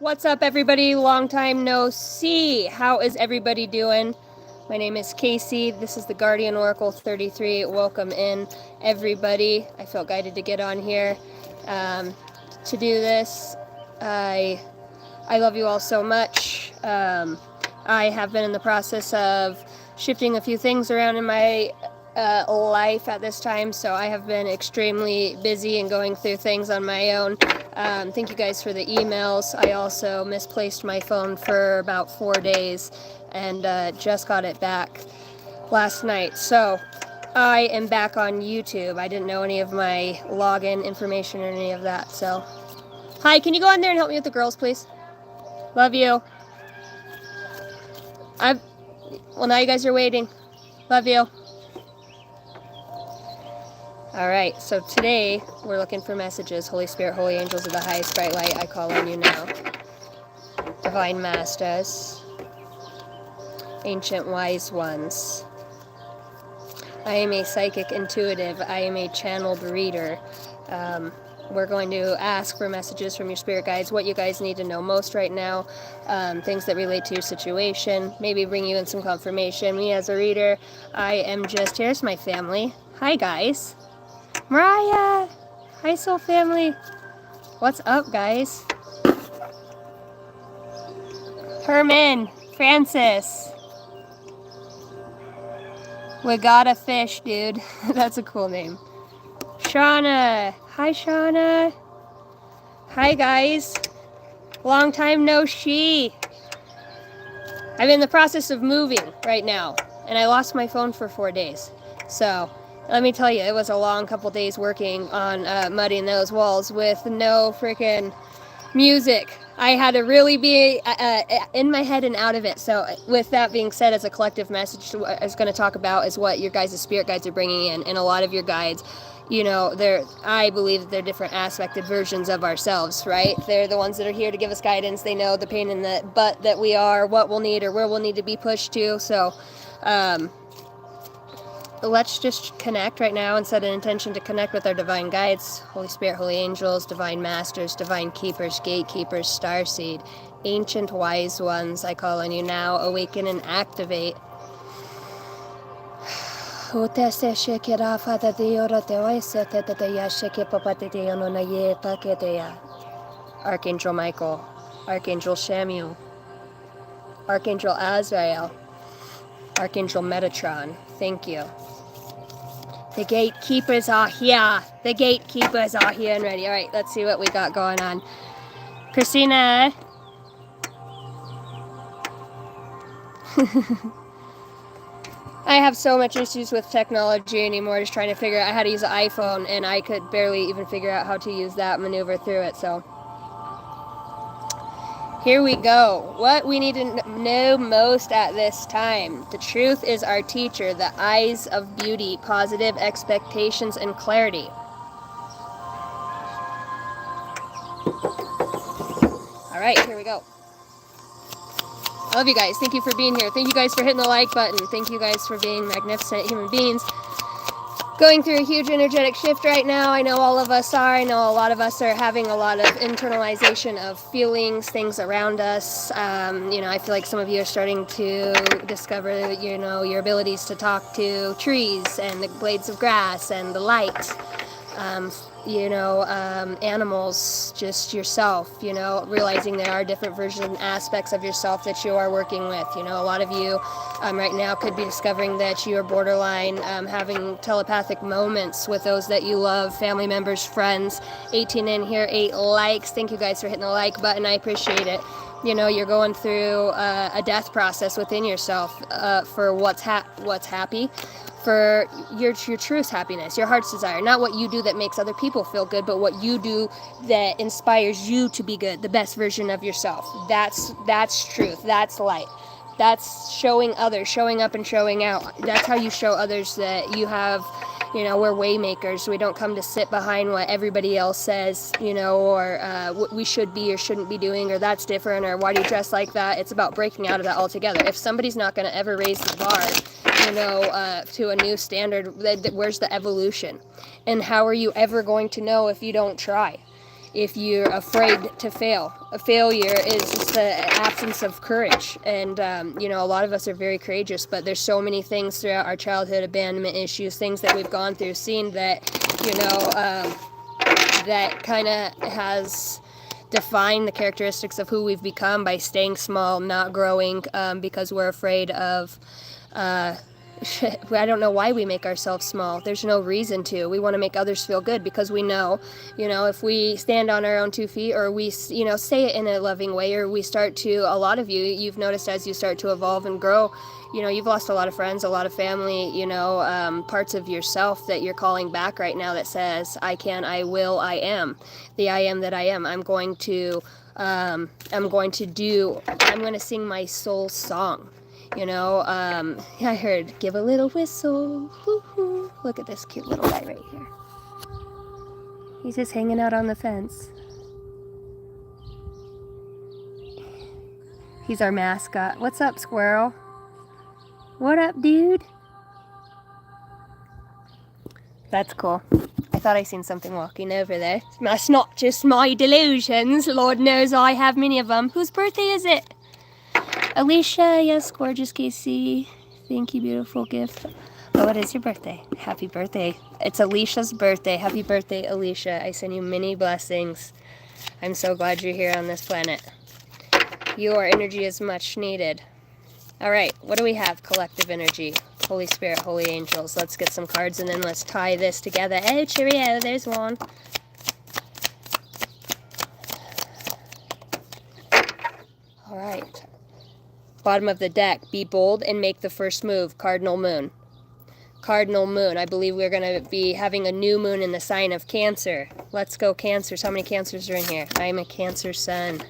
What's up, everybody? Long time no see. How is everybody doing? My name is Casey. This is the Guardian Oracle 33. Welcome in, everybody. I felt guided to get on here to do this. I love you all so much. I have been in the process of shifting a few things around in my life at this time, so I have been extremely busy and going through things on my own. Thank you guys for the emails. I also misplaced my phone for about 4 days and just got it back last night. So I am back on YouTube. I didn't know any of my login information or any of that. So, hi, can you go in there and help me with the girls, please? Love you. Well, now you guys are waiting. Love you. All right, so today we're looking for messages. Holy Spirit, Holy Angels of the highest bright light, I call on you now. Divine Masters, Ancient Wise Ones. I am a psychic intuitive. I am a channeled reader. We're going to ask for messages from your spirit guides, what you guys need to know most right now, things that relate to your situation, maybe bring you in some confirmation. Me as a reader, I am just, here's my family. Hi, guys. Mariah! Hi, soul family. What's up, guys? Herman, Francis. We got a fish, dude. That's a cool name. Shauna. Hi, Shauna. Hi, guys. Long time no see. I'm in the process of moving right now, and I lost my phone for 4 days. So, let me tell you, it was a long couple days working on mudding those walls with no freaking music. I had to really be in my head and out of it. So with that being said, as a collective message, what I was going to talk about is what your guys' spirit guides are bringing in. And a lot of your guides, you know, I believe they're different aspected versions of ourselves, right? They're the ones that are here to give us guidance. They know the pain in the butt that we are, what we'll need or where we'll need to be pushed to. So let's just connect right now and set an intention to connect with our divine guides, Holy Spirit, Holy Angels, Divine Masters, Divine Keepers, Gatekeepers, Starseed, Ancient Wise Ones. I call on you now. Awaken and activate. Archangel Michael, Archangel Samuel, Archangel Azrael, Archangel Metatron. Thank you. The gatekeepers are here. The gatekeepers are here and ready. All right, let's see what we got going on. Christina. I have so much issues with technology anymore, just trying to figure out how to use an iPhone, and I could barely even figure out how to use that, maneuver through it, so. Here we go. What we need to know most at this time. The truth is our teacher, the eyes of beauty, positive expectations, and clarity. All right, here we go. I love you guys. Thank you for being here. Thank you guys for hitting the like button. Thank you guys for being magnificent human beings. Going through a huge energetic shift right now. I know all of us are. I know a lot of us are having a lot of internalization of feelings, things around us. I feel like some of you are starting to discover, your abilities to talk to trees and the blades of grass and the light. Animals, just yourself, realizing there are different versions and aspects of yourself that you are working with. A lot of you right now could be discovering that you are borderline having telepathic moments with those that you love, family members, friends. 18 in here, 8 likes. Thank you guys for hitting the like button. I appreciate it. You're going through a death process within yourself for what's happy, for your truest happiness, your heart's desire. Not what you do that makes other people feel good, but what you do that inspires you to be good, the best version of yourself. That's truth. That's light. That's showing others, showing up and showing out. That's how you show others that you have, we're way makers. We don't come to sit behind what everybody else says, or what we should be or shouldn't be doing, or that's different, or why do you dress like that? It's about breaking out of that altogether. If somebody's not going to ever raise the bar, to a new standard, where's the evolution? And how are you ever going to know if you don't try? if you're afraid to fail. A failure is just the absence of courage. And, you know, a lot of us are very courageous, but there's so many things throughout our childhood, abandonment issues, things that we've gone through, seen that, you know, that kind of has defined the characteristics of who we've become by staying small, not growing, because we're afraid of, I don't know why we make ourselves small. There's no reason to. We want to make others feel good because we know, you know, if we stand on our own 2 feet, or we, you know, say it in a loving way, or we start to, a lot of you've noticed as you start to evolve and grow, you know, you've lost a lot of friends, a lot of family, you know, parts of yourself that you're calling back right now that says, I can, I will, I am. The I am that I am. I'm going to sing my soul song. You know, I heard, give a little whistle. Woo-hoo. Look at this cute little guy right here. He's just hanging out on the fence. He's our mascot. What's up, squirrel? What up, dude? That's cool. I thought I seen something walking over there. That's not just my delusions. Lord knows I have many of them. Whose birthday is it? Alicia, yes, gorgeous Casey. Thank you, beautiful gift. Oh, it is your birthday. Happy birthday. It's Alicia's birthday. Happy birthday, Alicia. I send you many blessings. I'm so glad you're here on this planet. Your energy is much needed. All right, what do we have? Collective energy. Holy Spirit, holy angels. Let's get some cards and then let's tie this together. Oh, cheerio, there's one. All right. Bottom of the deck, be bold and make the first move. Cardinal moon. Cardinal moon. I believe we're going to be having a new moon in the sign of Cancer. Let's go, Cancers. How many Cancers are in here? I'm a Cancer sun.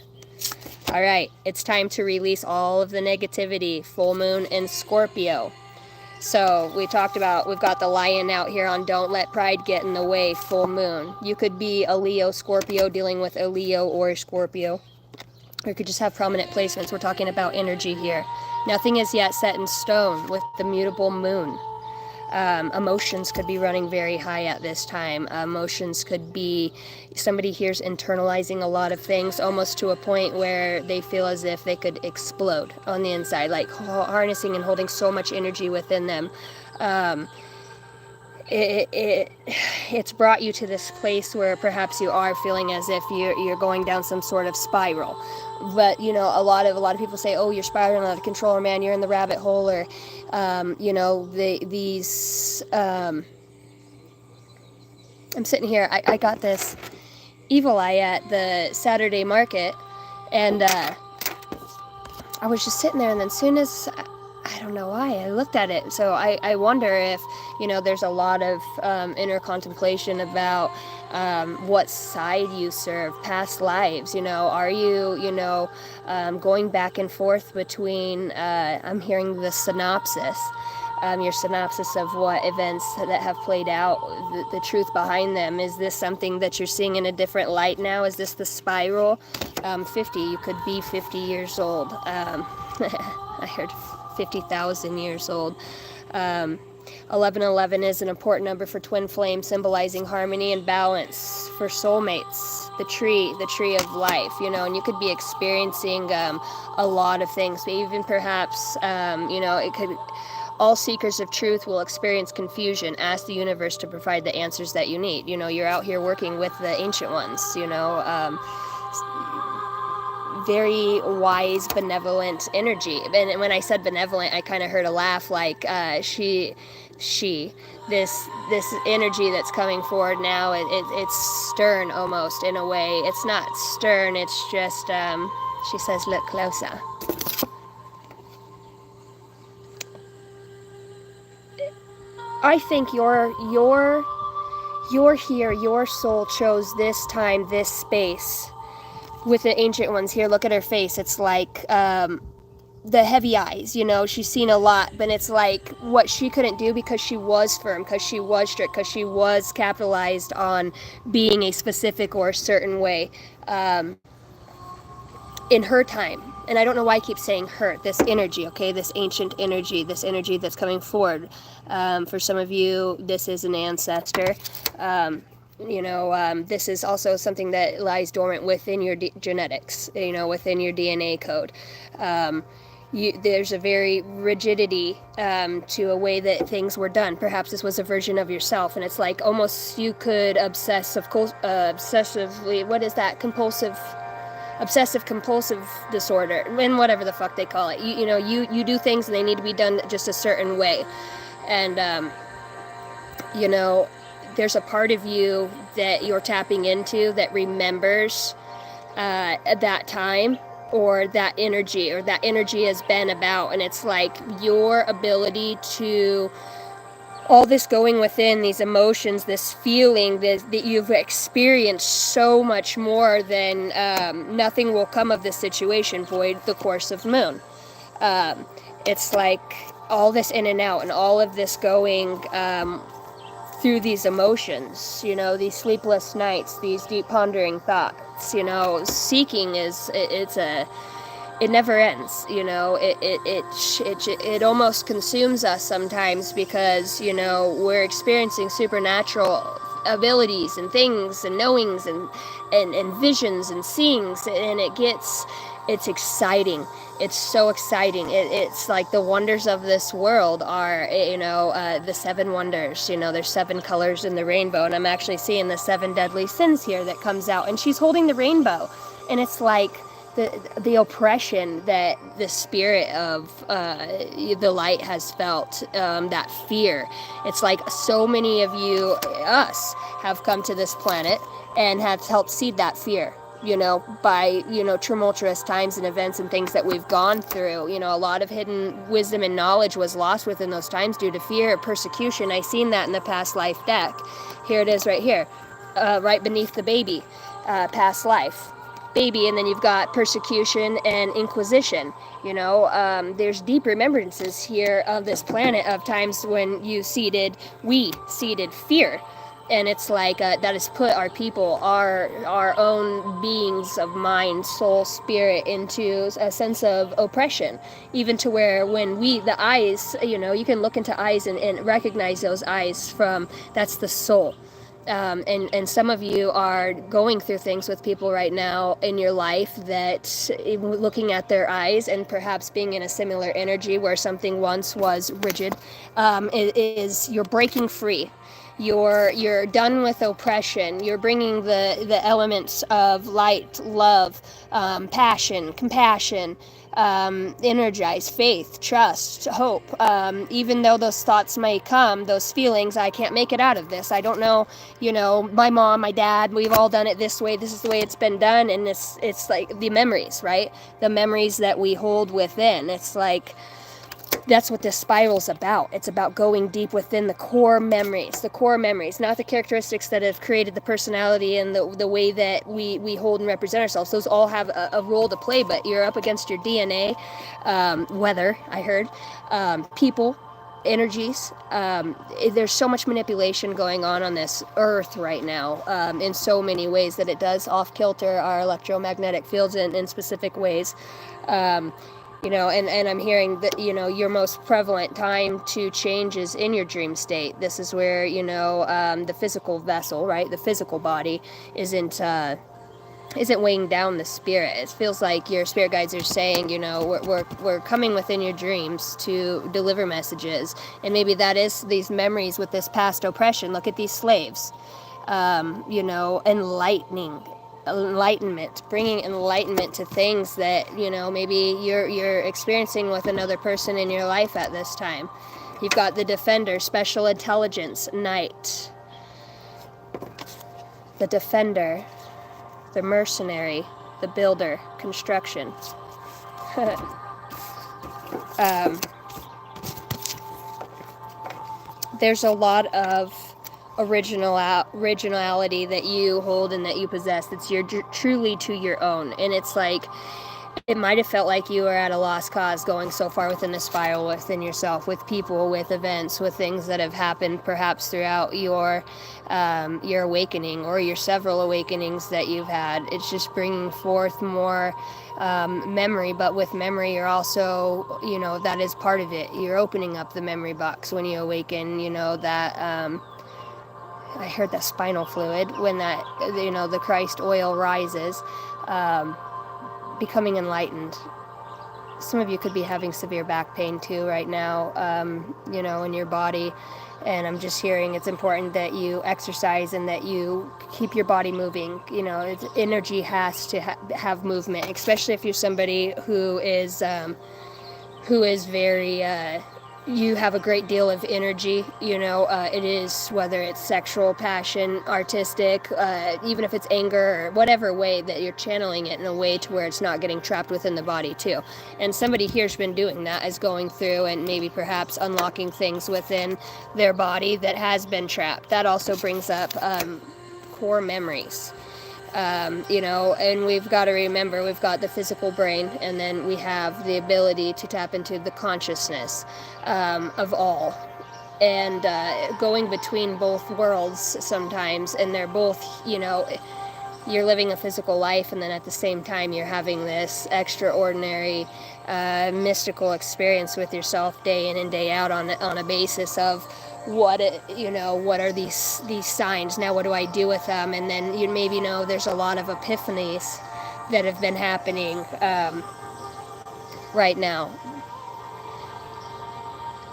All right. It's time to release all of the negativity. Full moon in Scorpio. So we talked about, we've got the lion out here on don't let pride get in the way. Full moon. You could be a Leo, Scorpio, dealing with a Leo or a Scorpio. Or you could just have prominent placements. We're talking about energy here. Nothing is yet set in stone with the mutable moon. Emotions could be running very high at this time. Emotions could be, somebody here's internalizing a lot of things, almost to a point where they feel as if they could explode on the inside, like harnessing and holding so much energy within them. It's brought you to this place where perhaps you are feeling as if you're going down some sort of spiral. But you know, a lot of people say, oh, you're spiraling out of control, or man, you're in the rabbit hole, or you know, I'm sitting here, I got this evil eye at the Saturday market, and I was just sitting there, and then as soon as I don't know why, I looked at it. So I wonder if, you know, there's a lot of inner contemplation about what side you serve, past lives, you know, are you, you know, going back and forth between, I'm hearing the synopsis, your synopsis of what events that have played out, the truth behind them. Is this something that you're seeing in a different light now? Is this the spiral? 50, you could be 50 years old. I heard 50,000 years old. 1111 is an important number for twin flame, symbolizing harmony and balance for soulmates. The tree of life, you know, and you could be experiencing a lot of things, but even perhaps, you know, it could. All seekers of truth will experience confusion. Ask the universe to provide the answers that you need. You know, you're out here working with the ancient ones, you know, very wise, benevolent energy. And when I said benevolent, I kind of heard a laugh, like this energy that's coming forward now, it's stern almost in a way. It's not stern, it's just, she says, look closer. I think you're here, your soul chose this time, this space. With the ancient ones here, look at her face. It's like the heavy eyes, you know, she's seen a lot, but it's like what she couldn't do because she was firm, because she was strict, because she was capitalized on being a specific or a certain way in her time. And I don't know why I keep saying her, this energy, okay, this ancient energy, this energy that's coming forward. For some of you, this is an ancestor. this is also something that lies dormant within your genetics, within your DNA code. There's a very rigidity to a way that things were done. Perhaps this was a version of yourself, and it's like almost you could obsessively, what is that, obsessive compulsive disorder, and whatever the fuck they call it. You do things and they need to be done just a certain way. And there's a part of you that you're tapping into that remembers that time, or that energy has been about, and it's like your ability to, all this going within, these emotions, this feeling that you've experienced so much more than nothing will come of this situation, void the course of moon. It's like all this in and out, and all of this going through these emotions, these sleepless nights, these deep pondering thoughts, seeking it never ends, it almost consumes us sometimes, because, we're experiencing supernatural abilities and things and knowings and visions and seeings, and it's exciting. It's so exciting. It's like the wonders of this world are, the 7 wonders. There's 7 colors in the rainbow, and I'm actually seeing the 7 deadly sins here that comes out, and she's holding the rainbow, and it's like the oppression that the spirit of the light has felt, that fear. It's like so many of you, us, have come to this planet and have helped seed that fear, by, tumultuous times and events and things that we've gone through. A lot of hidden wisdom and knowledge was lost within those times due to fear, persecution. I seen that in the past life deck. Here it is right here, right beneath the baby, past life. Baby, and then you've got persecution and inquisition. There's deep remembrances here of this planet of times when we seeded fear, and it's like that has put our people, our own beings of mind, soul, spirit, into a sense of oppression, even to where when the eyes, you can look into eyes and recognize those eyes from, that's the soul. And some of you are going through things with people right now in your life that, looking at their eyes and perhaps being in a similar energy where something once was rigid, is you're breaking free. You're done with oppression. You're bringing the elements of light, love, passion, compassion, energize, faith, trust, hope. Even though those thoughts may come, those feelings, I can't make it out of this. I don't know, my mom, my dad, we've all done it this way. This is the way it's been done. And it's like the memories, right? The memories that we hold within. It's like, that's what this spiral's about. It's about going deep within the core memories, not the characteristics that have created the personality and the way that we hold and represent ourselves. Those all have a role to play, but you're up against your DNA, weather, I heard, people, energies. There's so much manipulation going on this earth right now, in so many ways, that it does off-kilter our electromagnetic fields in specific ways. And I'm hearing that, your most prevalent time to change is in your dream state. This is where, the physical vessel, right, the physical body isn't weighing down the spirit. It feels like your spirit guides are saying, we're coming within your dreams to deliver messages. And maybe that is these memories with this past oppression. Look at these slaves, enlightenment, bringing enlightenment to things that, maybe you're experiencing with another person in your life at this time. You've got the defender, special intelligence, knight. The defender, the mercenary, the builder, construction. There's a lot of originality that you hold and that you possess that's truly to your own. And it's like, it might have felt like you were at a lost cause going so far within the spiral within yourself, with people, with events, with things that have happened perhaps throughout your awakening, or your several awakenings that you've had. It's just bringing forth more memory, but with memory you're also, that is part of it. You're opening up the memory box when you awaken, that I heard that spinal fluid, when that, the Christ oil rises, becoming enlightened. Some of you could be having severe back pain too right now, in your body. And I'm just hearing it's important that you exercise and that you keep your body moving. Energy has to have movement, especially if you're somebody who is very, you have a great deal of energy, it is, whether it's sexual, passion, artistic, even if it's anger or whatever way that you're channeling it in a way to where it's not getting trapped within the body too. And somebody here's been doing that, is going through and maybe perhaps unlocking things within their body that has been trapped. That also brings up core memories. And we've got to remember, we've got the physical brain, and then we have the ability to tap into the consciousness of all. And going between both worlds sometimes, and they're both, you're living a physical life, and then at the same time you're having this extraordinary mystical experience with yourself day in and day out on a basis of what are these signs, now what do I do with them? And then you maybe know there's a lot of epiphanies that have been happening right now.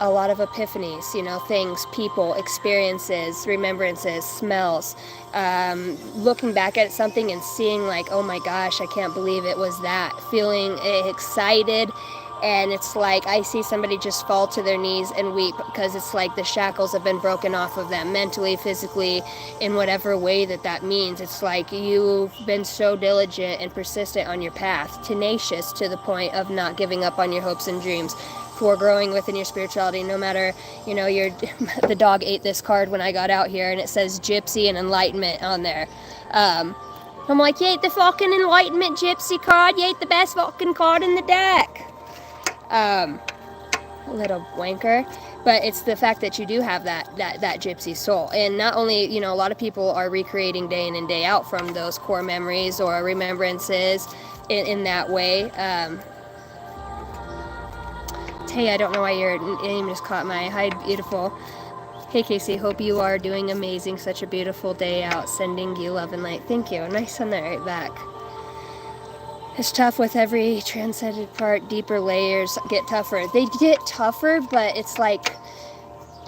A lot of epiphanies, things, people, experiences, remembrances, smells, looking back at something and seeing like, oh my gosh, I can't believe it was that, feeling excited. And it's like I see somebody just fall to their knees and weep, because it's like the shackles have been broken off of them, mentally, physically, in whatever way that means. It's like you've been so diligent and persistent on your path, tenacious to the point of not giving up on your hopes and dreams, for growing within your spirituality. No matter, the dog ate this card when I got out here, and it says Gypsy and Enlightenment on there. I'm like, you ate the fucking Enlightenment Gypsy card, you ate the best fucking card in the deck. Little wanker. But it's the fact that you do have that gypsy soul. And not only, a lot of people are recreating day in and day out from those core memories or remembrances in that way. Hey, I don't know why your name just caught my eye. Hi, beautiful. Hey, Casey, hope you are doing amazing. Such a beautiful day out. Sending you love and light. Thank you. Nice on that right back. It's tough with every transcended part. Deeper layers get tougher. They get tougher, but it's like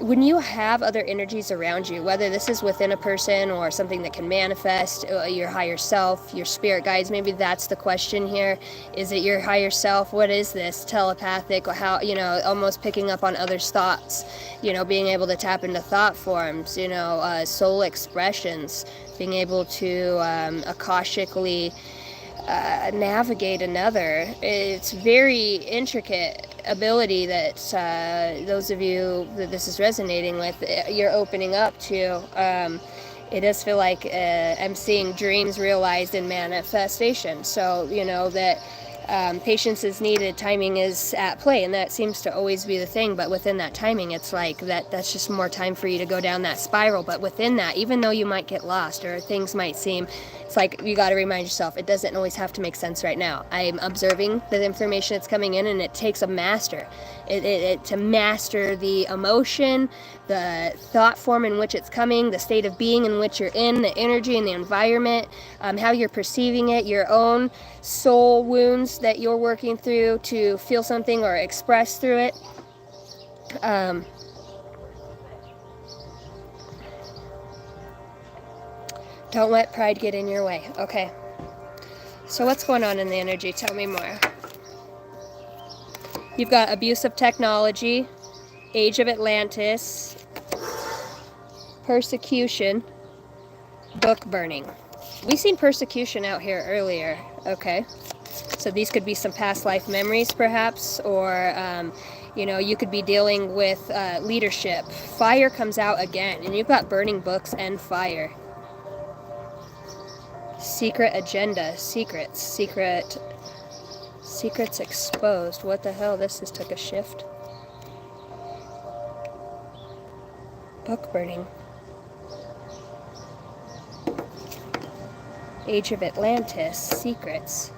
when you have other energies around you, whether this is within a person or something that can manifest, your higher self, your spirit guides, maybe that's the question here. Is it your higher self? What is this? Telepathic? How, almost picking up on others' thoughts, being able to tap into thought forms, soul expressions, being able to akashically navigate another. It's very intricate ability that those of you that this is resonating with, you're opening up to. It does feel like I'm seeing dreams realized in manifestation. So, that patience is needed, timing is at play, and that seems to always be the thing. But within that timing, it's like that's just more time for you to go down that spiral. But within that, even though you might get lost or things might seem, it's like you got to remind yourself, it doesn't always have to make sense right now. I'm observing the information that's coming in, and it takes a master to master the emotion, the thought form in which it's coming, the state of being in which you're in, the energy and the environment, how you're perceiving it, your own soul wounds that you're working through to feel something or express through it. Don't let pride get in your way. Okay. So what's going on in the energy? Tell me more. You've got abusive technology, Age of Atlantis, persecution, book burning. We seen persecution out here earlier. Okay. So these could be some past life memories perhaps, or you could be dealing with leadership. Fire comes out again, and you've got burning books and fire. Secret agenda, secrets exposed. What the hell? This just took a shift. Book burning. Age of Atlantis, secrets.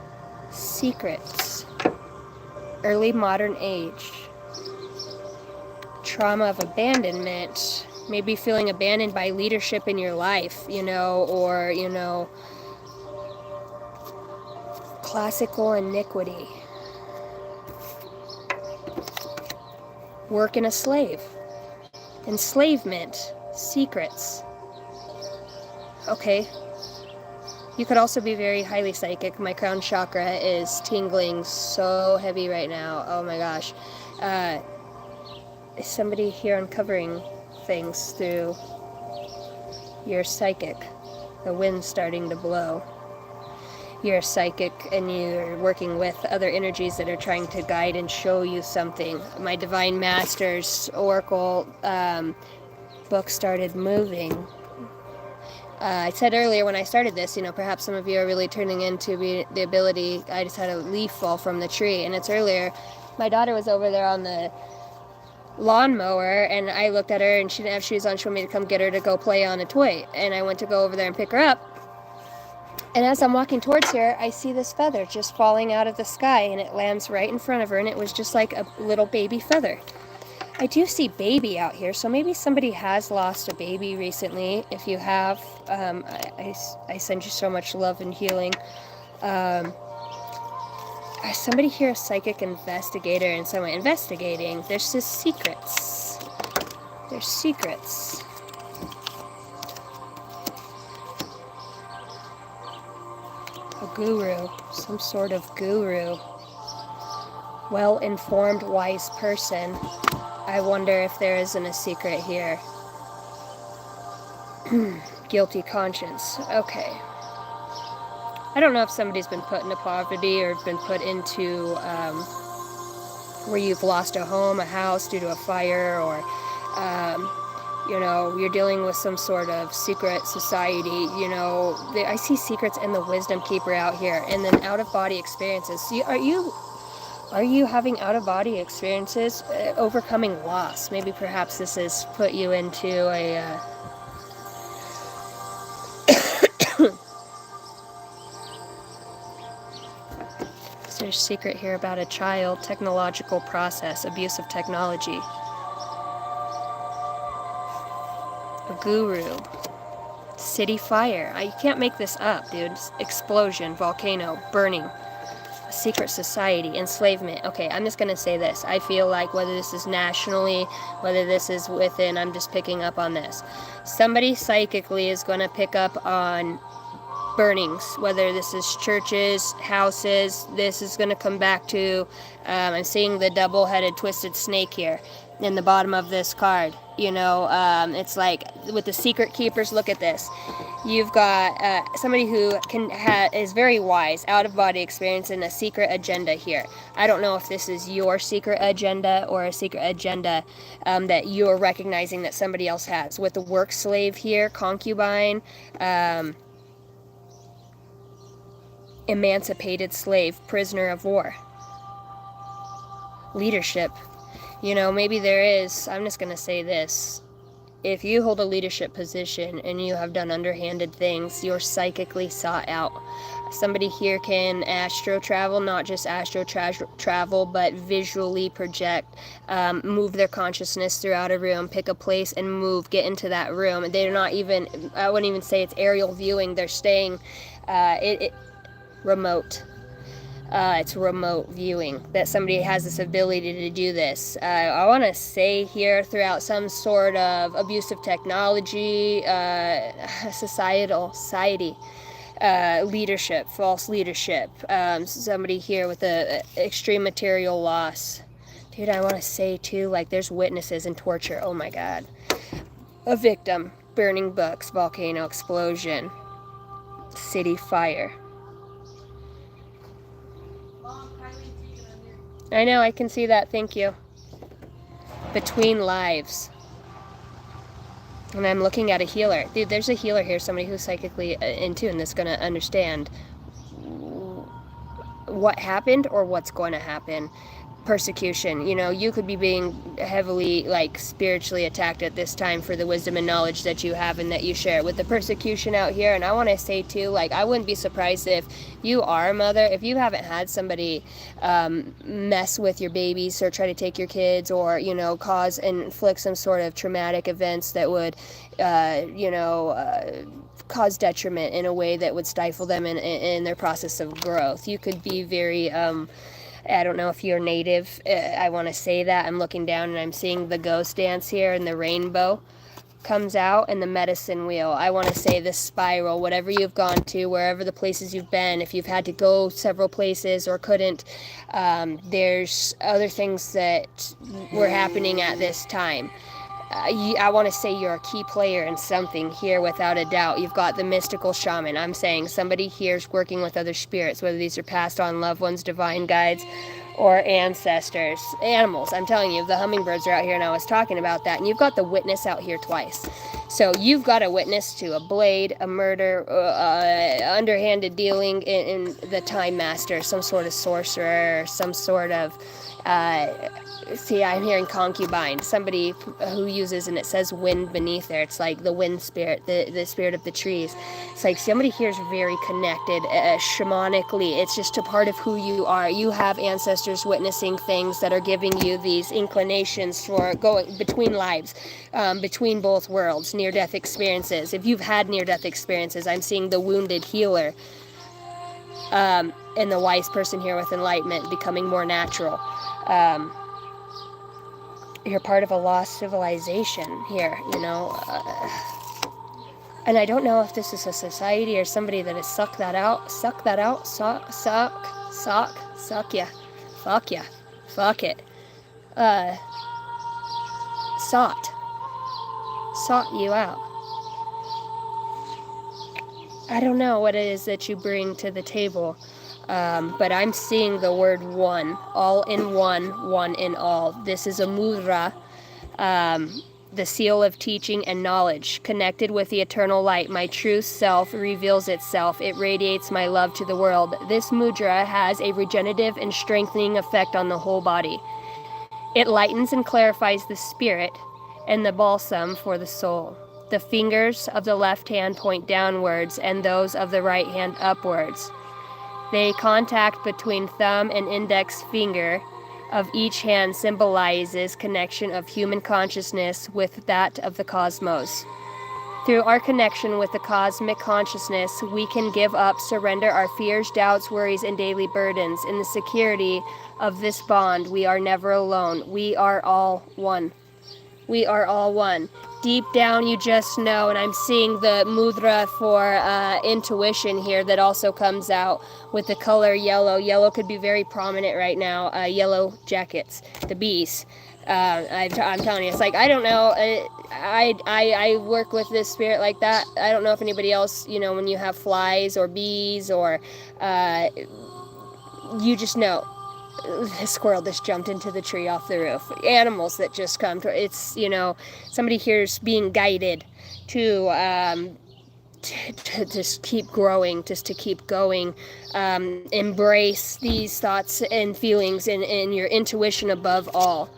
Early modern age. Trauma of abandonment. maybe feeling abandoned by leadership in your life, or, classical iniquity. Work in a slave. Enslavement. Secrets. Okay. You could also be very highly psychic. My crown chakra is tingling so heavy right now. Oh my gosh. Is somebody here uncovering things through your psychic? The wind's starting to blow. You're psychic and you're working with other energies that are trying to guide and show you something. My Divine Masters Oracle book started moving. I said earlier when I started this, perhaps some of you are really turning into the ability. I just had a leaf fall from the tree, and it's earlier. My daughter was over there on the lawnmower, and I looked at her, and she didn't have shoes on. She wanted me to come get her to go play on a toy, and I went to go over there and pick her up. And as I'm walking towards her, I see this feather just falling out of the sky, and it lands right in front of her, and it was just like a little baby feather. I do see baby out here, so maybe somebody has lost a baby recently. If you have, I send you so much love and healing. Somebody here, a psychic investigator, and someone investigating. There's just secrets. There's secrets. A guru, some sort of guru. Well-informed, wise person. I wonder if there isn't a secret here. Guilty conscience. Okay. I don't know if somebody's been put into poverty or been put into where you've lost a home, a house due to a fire, or you're dealing with some sort of secret society. I see secrets in the wisdom keeper out here, and then out-of-body experiences. Are you having out-of-body experiences, overcoming loss? Maybe perhaps this has put you into a There's a secret here about a child, technological process, abuse of technology. A guru. City fire. You can't make this up, dude. Explosion, volcano, burning. A secret society, enslavement. Okay, I'm just gonna say this. I feel like whether this is nationally, whether this is within, I'm just picking up on this. Somebody psychically is gonna pick up on burnings, whether this is churches, houses. This is going to come back to, I'm seeing the double-headed twisted snake here in the bottom of this card. It's like with the secret keepers. Look at this. You've got somebody who is very wise, out-of-body experience, and a secret agenda here. I don't know if this is your secret agenda or a secret agenda that you're recognizing that somebody else has. With the work slave here, concubine, emancipated slave, prisoner of war. Leadership. Maybe there is, I'm just going to say this. If you hold a leadership position and you have done underhanded things, you're psychically sought out. Somebody here can astro travel, not just astro travel, but visually project, move their consciousness throughout a room, pick a place and move, get into that room. They're not even, I wouldn't even say it's aerial viewing. They're staying, remote. It's remote viewing that somebody has this ability to do this. I want to say here throughout some sort of abusive technology, society, leadership, false leadership. Somebody here with a extreme material loss. Dude, I want to say too, like there's witnesses and torture. Oh my God. A victim, burning books, volcano explosion, city fire. I know, I can see that, thank you. Between lives. And I'm looking at a healer. Dude, there's a healer here, somebody who's psychically in tune that's going to understand what happened or what's going to happen. persecution. You know, you could be being heavily, like, spiritually attacked at this time for the wisdom and knowledge that you have and that you share. With the persecution out here, and I want to say too, like, I wouldn't be surprised if you are a mother, if you haven't had somebody mess with your babies or try to take your kids, or, you know, cause and inflict some sort of traumatic events that would cause detriment in a way that would stifle them in their process of growth. You could be very I don't know if you're native. I want to say that. I'm looking down and I'm seeing the ghost dance here, and the rainbow comes out, and the medicine wheel. I want to say the spiral, whatever you've gone to, wherever the places you've been, if you've had to go several places or couldn't, there's other things that were happening at this time. I want to say you're a key player in something here, without a doubt. You've got the mystical shaman. I'm saying somebody here is working with other spirits, whether these are passed on loved ones, divine guides, or ancestors. Animals, I'm telling you, the hummingbirds are out here, and I was talking about that. And you've got the witness out here twice. So you've got a witness to a blade, a murder, underhanded dealing in the time master, some sort of sorcerer, some sort of see, I'm hearing concubine, somebody who uses, and it says wind beneath there. It's like the wind spirit, the spirit of the trees. It's like somebody here is very connected shamanically. It's just a part of who you are. You have ancestors witnessing things that are giving you these inclinations for going between lives, between both worlds, near-death experiences. If you've had near-death experiences, I'm seeing the wounded healer and the wise person here with enlightenment becoming more natural. You're part of a lost civilization here, you know. And I don't know if this is a society or somebody that has sucked that out, suck ya, fuck ya, fuck it. Sought you out. I don't know what it is that you bring to the table. But I'm seeing the word one, all in one in all. This is a mudra, the seal of teaching and knowledge. Connected with the eternal light, my true self reveals itself. It radiates my love to the world. This mudra has a regenerative and strengthening effect on the whole body. It lightens and clarifies the spirit and the balsam for the soul. The fingers of the left hand point downwards and those of the right hand upwards. The contact between thumb and index finger of each hand symbolizes connection of human consciousness with that of the cosmos. Through our connection with the cosmic consciousness, we can give up, surrender our fears, doubts, worries, and daily burdens. In the security of this bond, we are never alone. We are all one. We are all one. Deep down, you just know, and I'm seeing the mudra for intuition here that also comes out with the color yellow. Yellow could be very prominent right now. Yellow jackets, the bees. I'm telling you, it's like, I don't know. I work with this spirit like that. I don't know if anybody else, you know, when you have flies or bees or you just know. A squirrel just jumped into the tree off the roof. Animals that just come to, it's, you know, somebody here's being guided to just keep growing, just to keep going, embrace these thoughts and feelings and your intuition above all.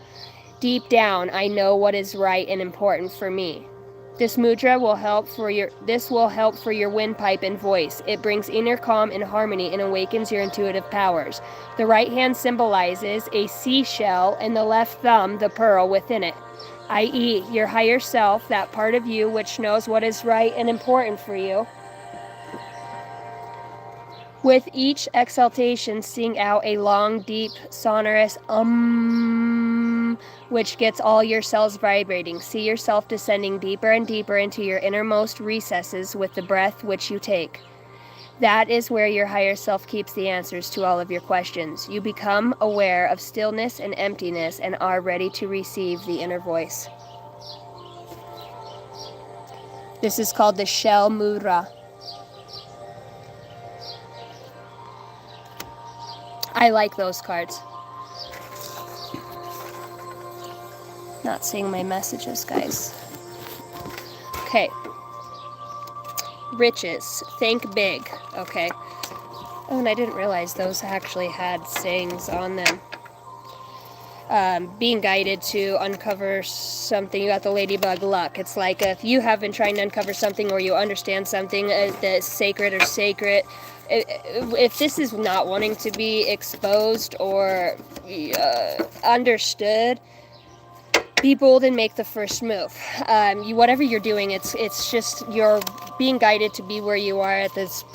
Deep down, I know what is right and important for me. This mudra will help for your windpipe and voice. It brings inner calm and harmony and awakens your intuitive powers. The right hand symbolizes a seashell and the left thumb the pearl within it, i.e., your higher self, that part of you which knows what is right and important for you. With each exhaltation, sing out a long, deep, sonorous which gets all your cells vibrating. See yourself descending deeper and deeper into your innermost recesses with the breath which you take. That is where your higher self keeps the answers to all of your questions. You become aware of stillness and emptiness and are ready to receive the inner voice. This is called the Shell Mudra. I like those cards. Not seeing my messages, guys. Okay. Riches. Think big. Okay. Oh, and I didn't realize those actually had sayings on them. being guided to uncover something. You got the ladybug luck. It's like if you have been trying to uncover something, or you understand something that's sacred or sacred, if this is not wanting to be exposed or understood, be bold and make the first move. Whatever you're doing, it's just you're being guided to be where you are at this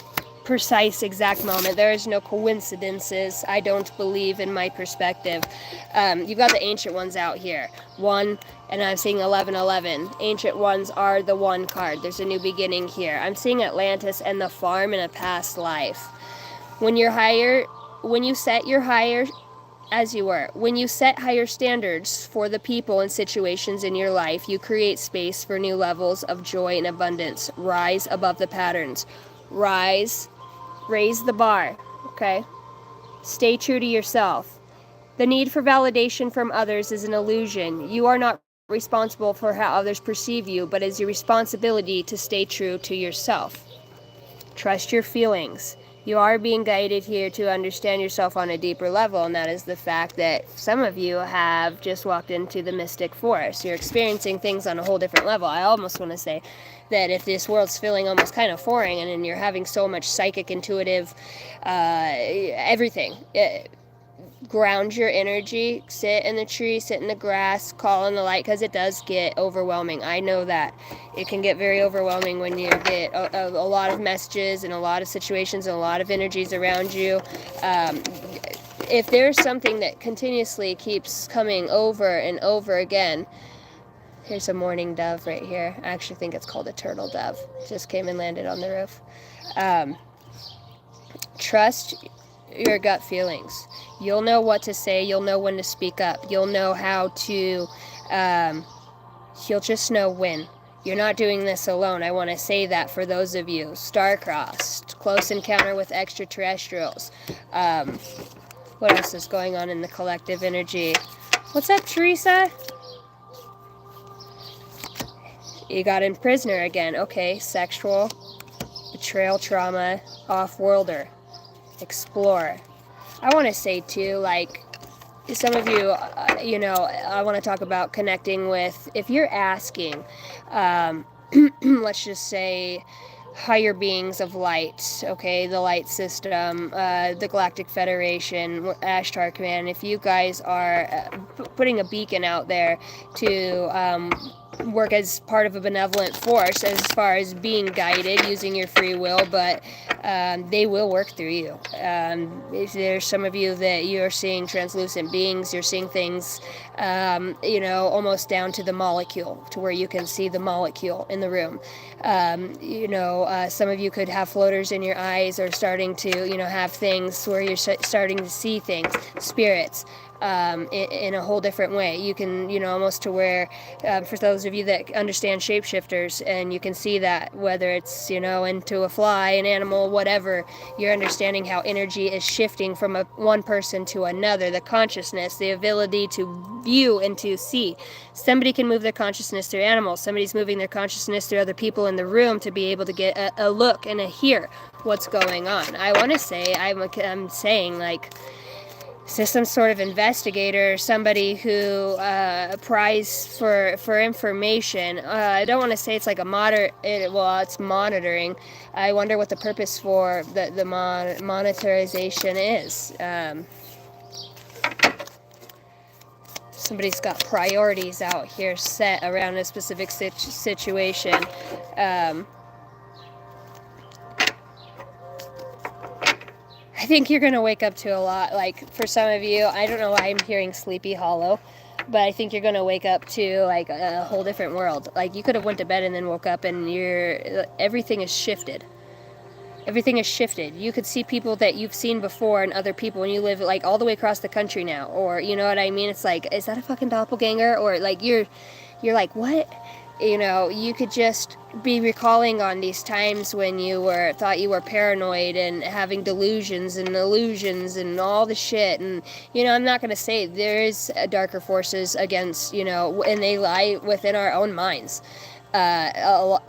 precise exact moment. There is no coincidences. I don't believe, in my perspective. You've got the ancient ones out here. One, and I'm seeing 1111. Ancient ones are the one card. There's a new beginning here. I'm seeing Atlantis and the farm in a past life. When you set higher standards for the people and situations in your life, you create space for new levels of joy and abundance. Rise above the patterns. Raise the bar, okay? Stay true to yourself. The need for validation from others is an illusion. You are not responsible for how others perceive you, but it's your responsibility to stay true to yourself. Trust your feelings. You are being guided here to understand yourself on a deeper level, and that is the fact that some of you have just walked into the mystic forest. You're experiencing things on a whole different level. I almost want to say that if this world's feeling almost kind of foreign, and you're having so much psychic, intuitive, everything, ground your energy, sit in the tree, sit in the grass, call on the light, because it does get overwhelming. I know that it can get very overwhelming when you get a lot of messages and a lot of situations and a lot of energies around you. If there's something that continuously keeps coming over and over again, here's a mourning dove right here. I actually think it's called a turtle dove. Just came and landed on the roof. Trust your gut feelings. You'll know what to say. You'll know when to speak up. You'll know how to, you'll just know when. You're not doing this alone. I want to say that for those of you. Star-crossed, close encounter with extraterrestrials. What else is going on in the collective energy? What's up, Teresa? You got in prisoner again. Okay, sexual, betrayal, trauma, off-worlder, explorer. I want to say too, like, some of you, I want to talk about connecting with, if you're asking, let's just say, higher beings of light, okay, the light system, the Galactic Federation, Ashtar Command, if you guys are putting a beacon out there to work as part of a benevolent force as far as being guided using your free will, but they will work through you. If there's some of you that you're seeing translucent beings, you're seeing things, almost down to the molecule, to where you can see the molecule in the room. Some of you could have floaters in your eyes, or starting to, have things where you're starting to see things, spirits. In a whole different way. You can, almost to where, for those of you that understand shapeshifters, and you can see that, whether it's, into a fly, an animal, whatever, you're understanding how energy is shifting from one person to another, the consciousness, the ability to view and to see. Somebody can move their consciousness through animals. Somebody's moving their consciousness through other people in the room to be able to get a look and a hear what's going on. I want to say, I'm saying, like, so some sort of investigator, somebody who pries for information. I don't want to say it's like it's monitoring. I wonder what the purpose for the monetarization is. Somebody's got priorities out here set around a specific situation. I think you're going to wake up to a lot. Like, for some of you, I don't know why I'm hearing Sleepy Hollow, but I think you're going to wake up to, like, a whole different world. Like, you could have went to bed and then woke up, and everything is shifted. Everything is shifted. You could see people that you've seen before, and other people, and you live, like, all the way across the country now. Or, you know what I mean? It's like, is that a fucking doppelganger? Or, like, you're like, what? You could just be recalling on these times when you thought you were paranoid and having delusions and illusions and all the shit. And, I'm not going to say there is darker forces against, and they lie within our own minds. Until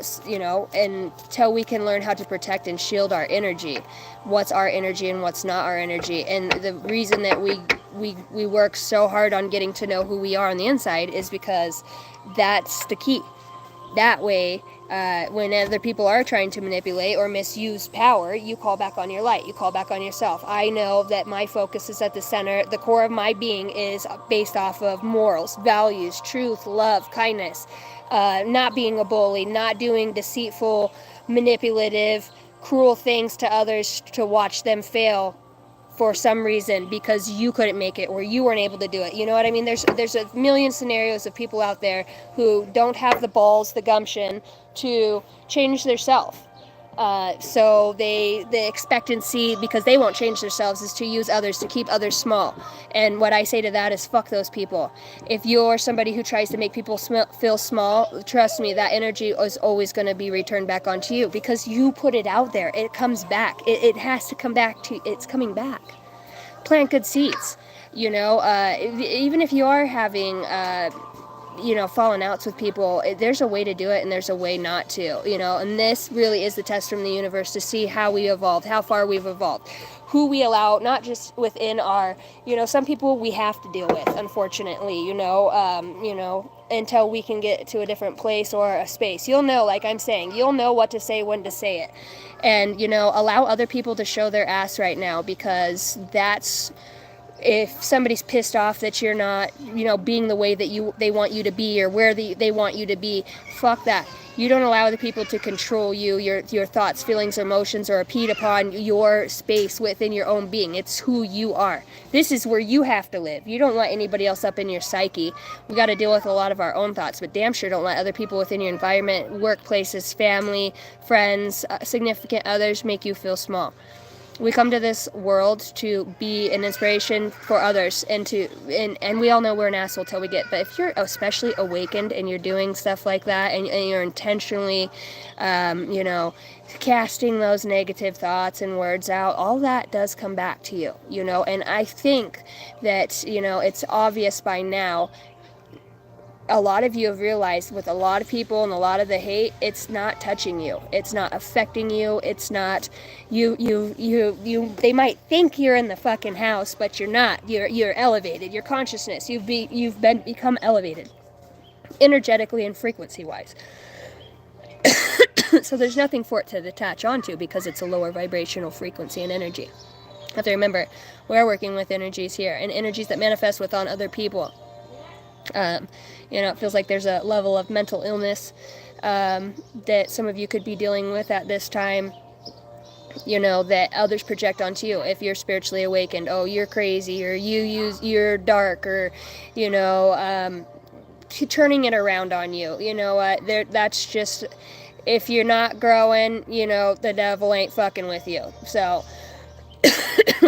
we can learn how to protect and shield our energy, what's our energy and what's not our energy. And the reason that we we work so hard on getting to know who we are on the inside is because that's the key. That way, when other people are trying to manipulate or misuse power, you call back on your light. You call back on yourself. I know that my focus is at the center. The core of my being is based off of morals, values, truth, love, kindness, not being a bully, not doing deceitful, manipulative, cruel things to others to watch them fail for some reason because you couldn't make it or you weren't able to do it. You know what I mean? There's a million scenarios of people out there who don't have the balls, the gumption to change their self. So the expectancy, because they won't change themselves, is to use others to keep others small. And what I say to that is fuck those people. If you're somebody who tries to make people feel small, trust me, that energy is always going to be returned back onto you because you put it out there. It comes back. It has to come back to, it's coming back. Plant good seeds. Even if you are having falling outs with people, there's a way to do it and there's a way not to, and this really is the test from the universe to see how we evolved, how far we've evolved, who we allow, not just within our, some people we have to deal with, unfortunately, until we can get to a different place or a space. You'll know, like I'm saying, you'll know what to say, when to say it, and, allow other people to show their ass right now, because that's, if somebody's pissed off that you're not, being the way that they want you to be or where they want you to be, fuck that. You don't allow other people to control you, your thoughts, feelings, emotions, or impede upon your space within your own being. It's who you are. This is where you have to live. You don't let anybody else up in your psyche. We got to deal with a lot of our own thoughts, but damn sure don't let other people within your environment, workplaces, family, friends, significant others make you feel small. We come to this world to be an inspiration for others, and we all know we're an asshole till we get. But if you're especially awakened and you're doing stuff like that, and you're intentionally, casting those negative thoughts and words out, all that does come back to you, And I think that it's obvious by now. A lot of you have realized with a lot of people and a lot of the hate, it's not touching you. It's not affecting you. It's not you. They might think you're in the fucking house, but you're not. You're elevated. Your consciousness, you've become elevated, energetically and frequency wise. So there's nothing for it to attach onto because it's a lower vibrational frequency and energy. You have to remember, we're working with energies here, and energies that manifest within other people. It feels like there's a level of mental illness that some of you could be dealing with at this time, that others project onto you. If you're spiritually awakened, oh, you're crazy, or you're dark, or, turning it around on you. That's just, if you're not growing, the devil ain't fucking with you. So,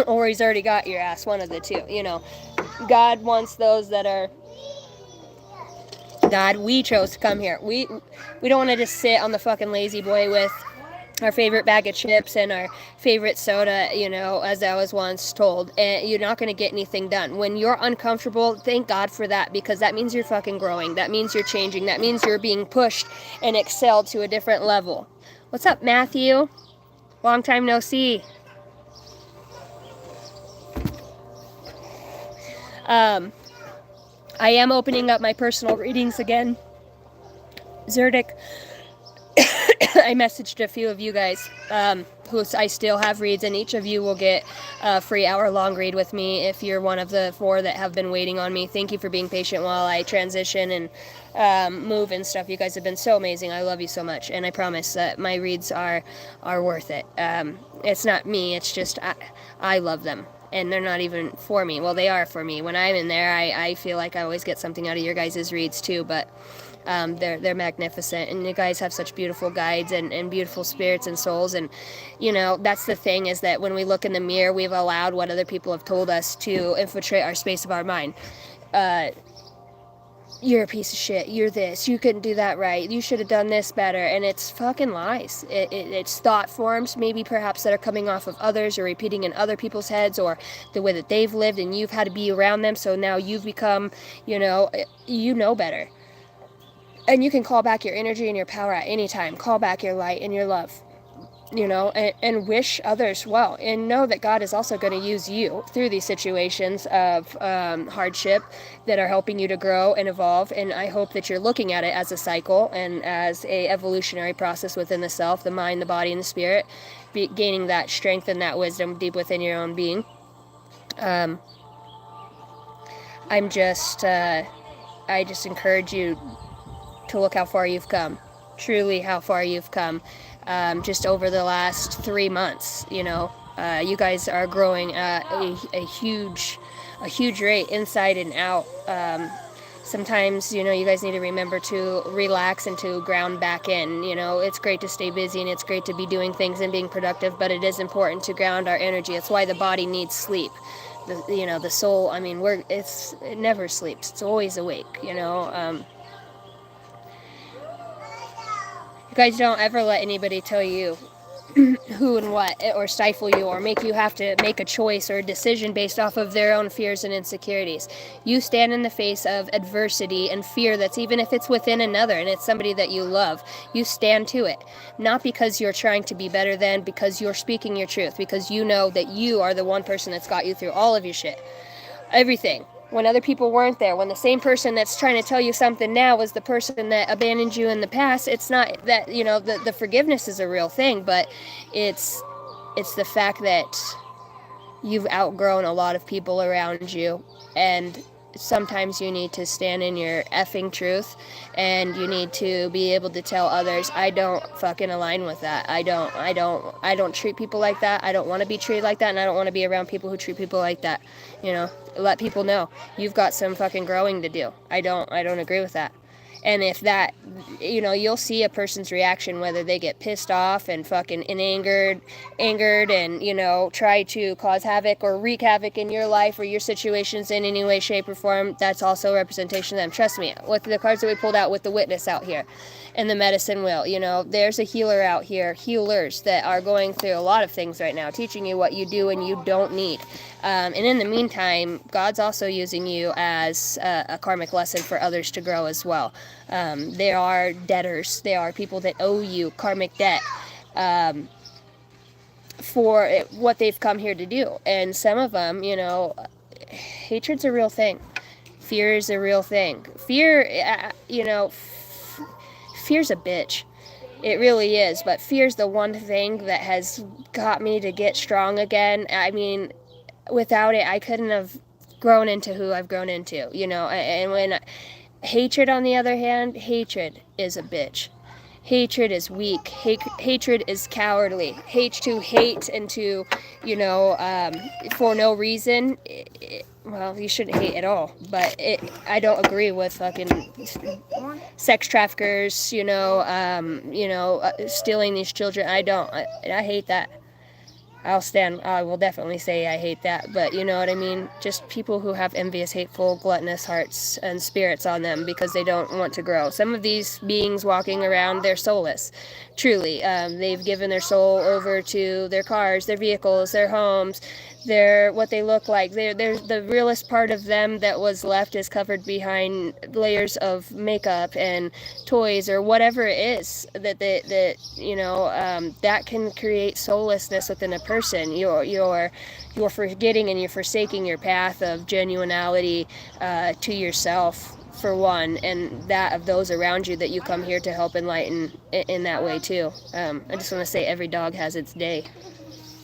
or he's already got your ass, one of the two, God wants those that are, God, we chose to come here. We don't want to just sit on the fucking lazy boy with our favorite bag of chips and our favorite soda, as I was once told. And you're not going to get anything done. When you're uncomfortable, thank God for that, because that means you're fucking growing. That means you're changing. That means you're being pushed and excelled to a different level. What's up, Matthew? Long time no see. I am opening up my personal readings again. Zerdik, I messaged a few of you guys who I still have reads, and each of you will get a free hour-long read with me if you're one of the 4 that have been waiting on me. Thank you for being patient while I transition and move and stuff. You guys have been so amazing. I love you so much, and I promise that my reads are worth it. It's not me. It's just I love them. And they're not even for me. Well, they are for me. When I'm in there, I feel like I always get something out of your guys' reads too, but they're magnificent. And you guys have such beautiful guides and beautiful spirits and souls. And, that's the thing, is that when we look in the mirror, we've allowed what other people have told us to infiltrate our space of our mind. You're a piece of shit, you're this, you couldn't do that right, you should have done this better, and it's fucking lies. It's thought forms, maybe perhaps that are coming off of others or repeating in other people's heads, or the way that they've lived and you've had to be around them, so now you've become, you know better. And you can call back your energy and your power at any time. Call back your light and your love. you know, and wish others well, and know that God is also going to use you through these situations of hardship that are helping you to grow and evolve. And I hope that you're looking at it as a cycle and as a evolutionary process within the self, the mind, the body, and the spirit, gaining that strength and that wisdom deep within your own being. I just encourage you to look how far you've come, truly how far you've come, just over the last 3 months. You know, you guys are growing at a huge rate, inside and out. Sometimes, you know, you guys need to remember to relax and to ground back in. You know, it's great to stay busy and it's great to be doing things and being productive, but it is important to ground our energy. It's why the body needs sleep. The soul, I mean, it never sleeps. It's always awake, you know. You guys don't ever let anybody tell you who and what, or stifle you, or make you have to make a choice or a decision based off of their own fears and insecurities. You stand in the face of adversity and fear, that's even if it's within another and it's somebody that you love, you stand to it. Not because you're trying to be better than, because you're speaking your truth, because you know that you are the one person that's got you through all of your shit. Everything. When other people weren't there, when the same person that's trying to tell you something now was the person that abandoned you in the past, it's not that, you know, the forgiveness is a real thing, but it's the fact that you've outgrown a lot of people around you, and sometimes you need to stand in your effing truth, and you need to be able to tell others, I don't fucking align with that. I don't treat people like that. I don't want to be treated like that, and I don't want to be around people who treat people like that. You know, let people know you've got some fucking growing to do. I don't agree with that. And if that, you know, you'll see a person's reaction, whether they get pissed off and fucking angered and, you know, try to cause havoc or wreak havoc in your life or your situations in any way, shape, or form. That's also a representation of them. Trust me, with the cards that we pulled out with the witness out here and the medicine wheel, you know, there's a healer out here, healers that are going through a lot of things right now, teaching you what you do and you don't need. And in the meantime, God's also using you as a karmic lesson for others to grow as well. There are debtors. There are people that owe you karmic debt for what they've come here to do. And some of them, you know, hatred's a real thing. Fear is a real thing. Fear, you know, fear's a bitch. It really is. But fear's the one thing that has got me to get strong again. I mean, without it, I couldn't have grown into who I've grown into, you know. And when hatred, on the other hand, hatred is a bitch. Hatred is weak. Hatred is cowardly. To hate and to, you know, for no reason. Well, you shouldn't hate at all. But I don't agree with fucking sex traffickers, you know, stealing these children. I hate that. I will definitely say I hate that, but you know what I mean? Just people who have envious, hateful, gluttonous hearts and spirits on them because they don't want to grow. Some of these beings walking around, they're soulless. Truly. They've given their soul over to their cars, their vehicles, their homes, what they look like. They're the realest part of them that was left is covered behind layers of makeup and toys or whatever it is that you know, that can create soullessness within a person. You're forgetting and you're forsaking your path of genuinity to yourself, for one, and that of those around you that you come here to help enlighten in that way too. I just want to say every dog has its day.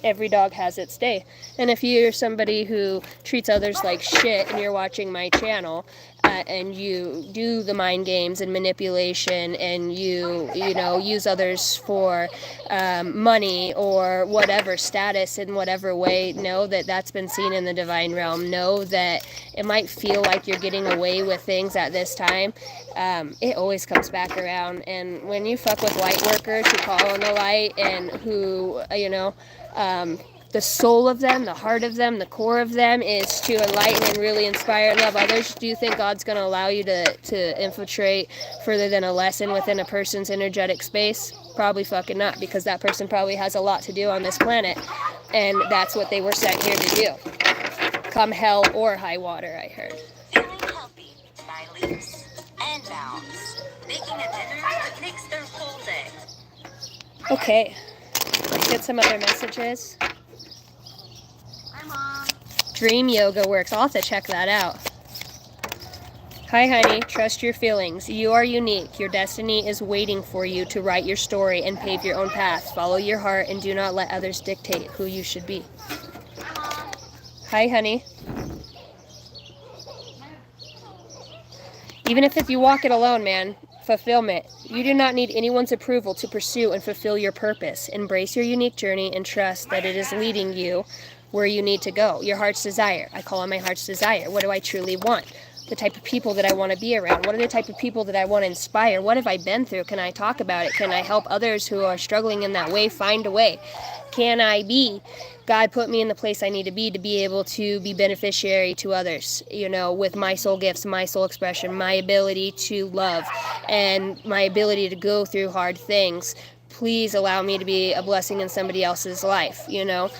Every dog has its day. And if you're somebody who treats others like shit and you're watching my channel and you do the mind games and manipulation and you know, use others for money or whatever, status in whatever way, know that that's been seen in the divine realm. Know that it might feel like you're getting away with things at this time. It always comes back around. And when you fuck with light workers who call on the light and who, you know, the soul of them, the heart of them, the core of them is to enlighten and really inspire and love others. Do you think God's going to allow you to infiltrate further than a lesson within a person's energetic space? Probably fucking not, because that person probably has a lot to do on this planet, and that's what they were sent here to do. Come hell or high water, I heard. Feeling healthy by leaps and bounds. Making a dinner that makes their whole day. Okay. get some other messages. Hi, Mom. Dream yoga works. I'll have to check that out. Hi, honey. Trust your feelings. You are unique. Your destiny is waiting for you to write your story and pave your own path. Follow your heart and do not let others dictate who you should be. Hi, Mom. Hi, honey. Even if you walk it alone, man, fulfillment. You do not need anyone's approval to pursue and fulfill your purpose. Embrace your unique journey and trust that it is leading you where you need to go. Your heart's desire. I call on my heart's desire. What do I truly want? The type of people that I want to be around. What are the type of people that I want to inspire? What have I been through? Can I talk about it? Can I help others who are struggling in that way find a way? Can I be? God put me in the place I need to be able to be beneficiary to others, you know, with my soul gifts, my soul expression, my ability to love, and my ability to go through hard things. Please allow me to be a blessing in somebody else's life, you know.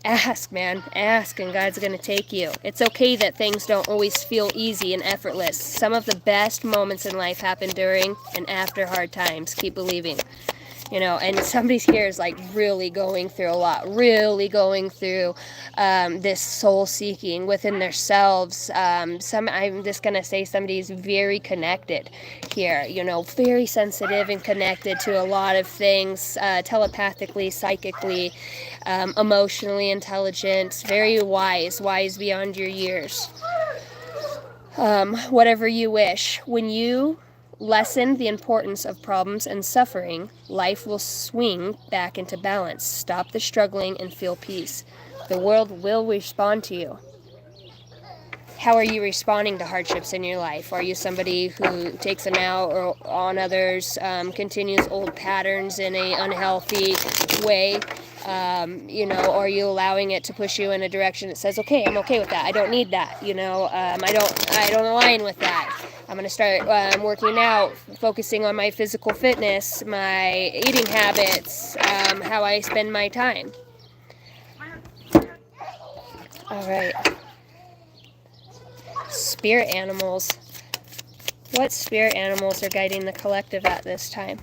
Ask, man. Ask, and God's going to take you. It's okay that things don't always feel easy and effortless. Some of the best moments in life happen during and after hard times. Keep believing. You know, and somebody's here is like really going through a lot, really going through this soul seeking within themselves. I'm just going to say somebody's very connected here, you know, very sensitive and connected to a lot of things, telepathically, psychically, emotionally intelligent, very wise beyond your years. Whatever you wish. When you lessen the importance of problems and suffering, life will swing back into balance. Stop the struggling and feel peace. The world will respond to you. How are you responding to hardships in your life? Are you somebody who takes them out or on others, continues old patterns in an unhealthy way? You know, are you allowing it to push you in a direction that says, okay, I'm okay with that. I don't need that. You know, I don't align with that. I'm going to start working out, focusing on my physical fitness, my eating habits, how I spend my time. All right. Spirit animals. What spirit animals are guiding the collective at this time?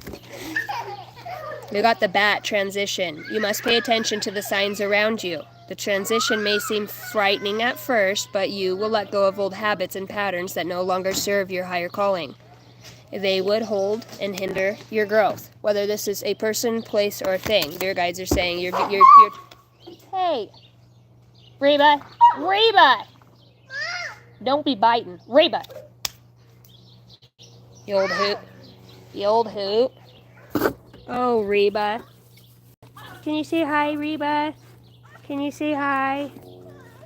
We got the bat, transition. You must pay attention to the signs around you. The transition may seem frightening at first, but you will let go of old habits and patterns that no longer serve your higher calling. They would hold and hinder your growth, whether this is a person, place, or thing. Your guides are saying you're Hey, Reba, don't be biting, Reba. You old hoot. Oh, Reba. Can you say hi, Reba? Can you say hi?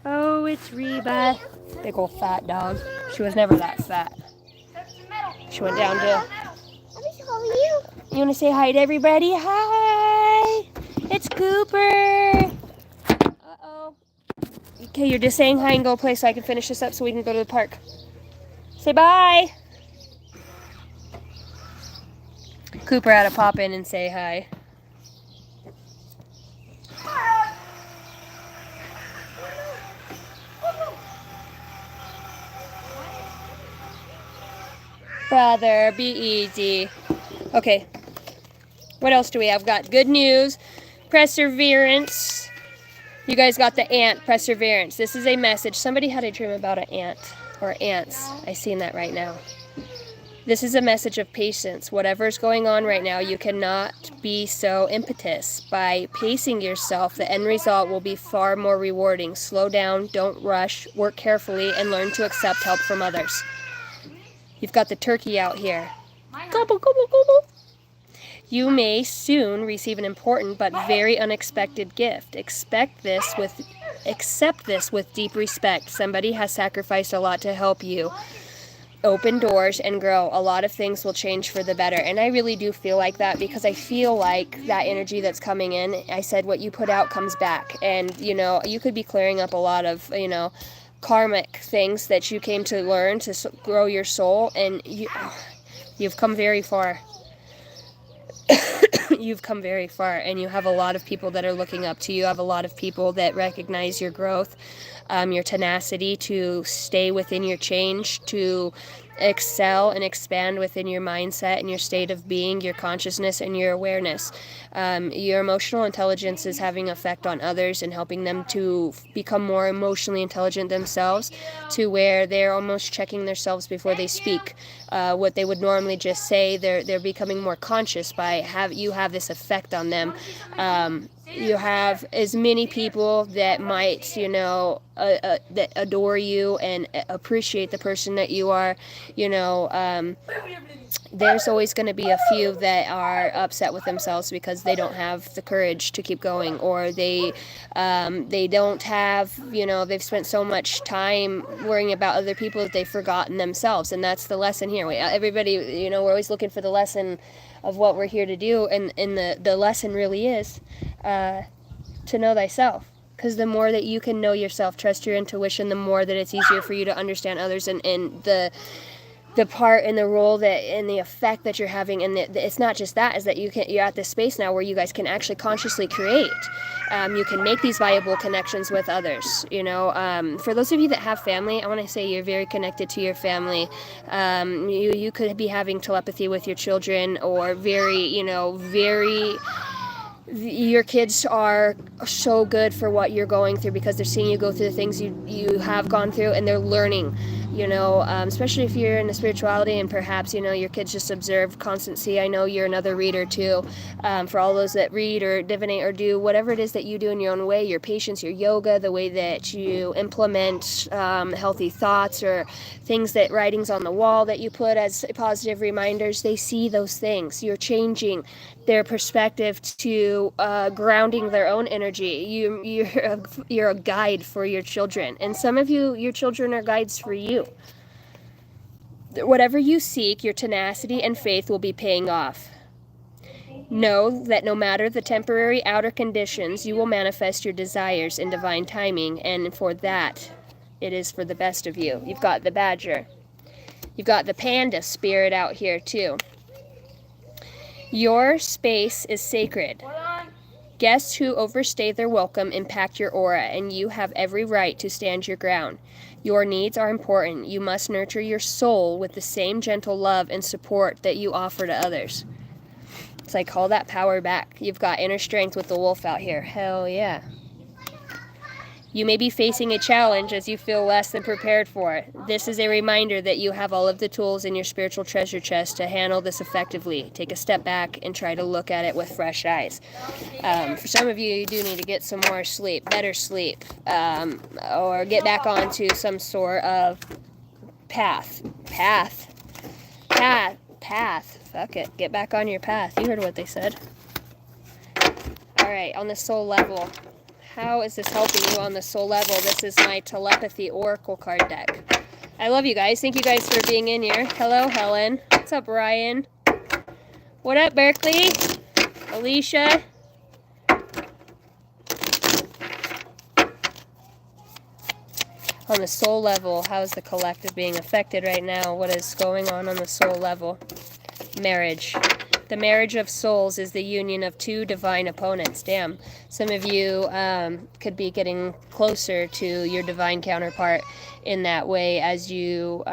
Oh, it's Reba. Big old fat dog. She was never that fat. She went down to... You want to say hi to everybody? Hi! It's Cooper! Uh-oh. Okay, you're just saying hi and go play so I can finish this up so we can go to the park. Say bye! Cooper had to pop in and say hi. Brother, be easy. Okay. What else do we have? Got good news, perseverance. You guys got the ant, perseverance. This is a message. Somebody had a dream about an ant or ants. I seen that right now. This is a message of patience. Whatever's going on right now, you cannot be so impetuous. By pacing yourself, the end result will be far more rewarding. Slow down, don't rush, work carefully, and learn to accept help from others. You've got the turkey out here. Gobble, gobble, gobble. You may soon receive an important but very unexpected gift. Accept this with deep respect. Somebody has sacrificed a lot to help you open doors and grow. A lot of things will change for the better. And I really do feel like that because I feel like that energy that's coming in, I said what you put out comes back. And, you know, you could be clearing up a lot of, you know, karmic things that you came to learn to grow your soul. And you've come very far. You've come very far, and you have a lot of people that are looking up to you. You have a lot of people that recognize your growth, your tenacity to stay within your change, to excel and expand within your mindset and your state of being, your consciousness, and your awareness. Your emotional intelligence is having effect on others and helping them to become more emotionally intelligent themselves, to where they're almost checking themselves before they speak. What they would normally just say, they're becoming more conscious by you have this effect on them. You have as many people that might, that adore you and appreciate the person that you are. There's always going to be a few that are upset with themselves because they don't have the courage to keep going, or they don't have, they've spent so much time worrying about other people that they've forgotten themselves. And that's the lesson here. Everybody, we're always looking for the lesson of what we're here to do, and the lesson really is to know thyself. Because the more that you can know yourself, trust your intuition, the more that it's easier for you to understand others, and the part and the role that and the effect that you're having. And it's not just that, is that you're at this space now where you guys can actually consciously create. You can make these viable connections with others. For those of you that have family, I want to say you're very connected to your family. You could be having telepathy with your children, or your kids are so good for what you're going through, because they're seeing you go through the things you have gone through, and they're learning, especially if you're in the spirituality, and perhaps, your kids just observe constancy. I know you're another reader too. For all those that read or divinate or do whatever it is that you do in your own way, your patience, your yoga, the way that you implement healthy thoughts, or things that writings on the wall that you put as positive reminders, they see those things. You're changing their perspective to grounding their own energy. You're a guide for your children, and some of your children are guides for you. Whatever you seek, your tenacity and faith will be paying off. Know that no matter the temporary outer conditions, you will manifest your desires in divine timing, and for that, it is for the best of you. You've got the badger. You've got the panda spirit out here too. Your space is sacred. Guests who overstay their welcome impact your aura, and you have every right to stand your ground. Your needs are important. You must nurture your soul with the same gentle love and support that you offer to others. It's like, call that power back. You've got inner strength with the wolf out here. Hell yeah. You may be facing a challenge as you feel less than prepared for it. This is a reminder that you have all of the tools in your spiritual treasure chest to handle this effectively. Take a step back and try to look at it with fresh eyes. For some of you, you do need to get some more sleep, better sleep, or get back onto some sort of path. Fuck it. Get back on your path. You heard what they said. All right, on the soul level. How is this helping you on the soul level? This is my telepathy oracle card deck. I love you guys. Thank you guys for being in here. Hello, Helen. What's up, Ryan? What up, Berkeley? Alicia? On the soul level, how is the collective being affected right now? What is going on the soul level? Marriage. The marriage of souls is the union of two divine opponents. Damn. Some of you could be getting closer to your divine counterpart in that way as you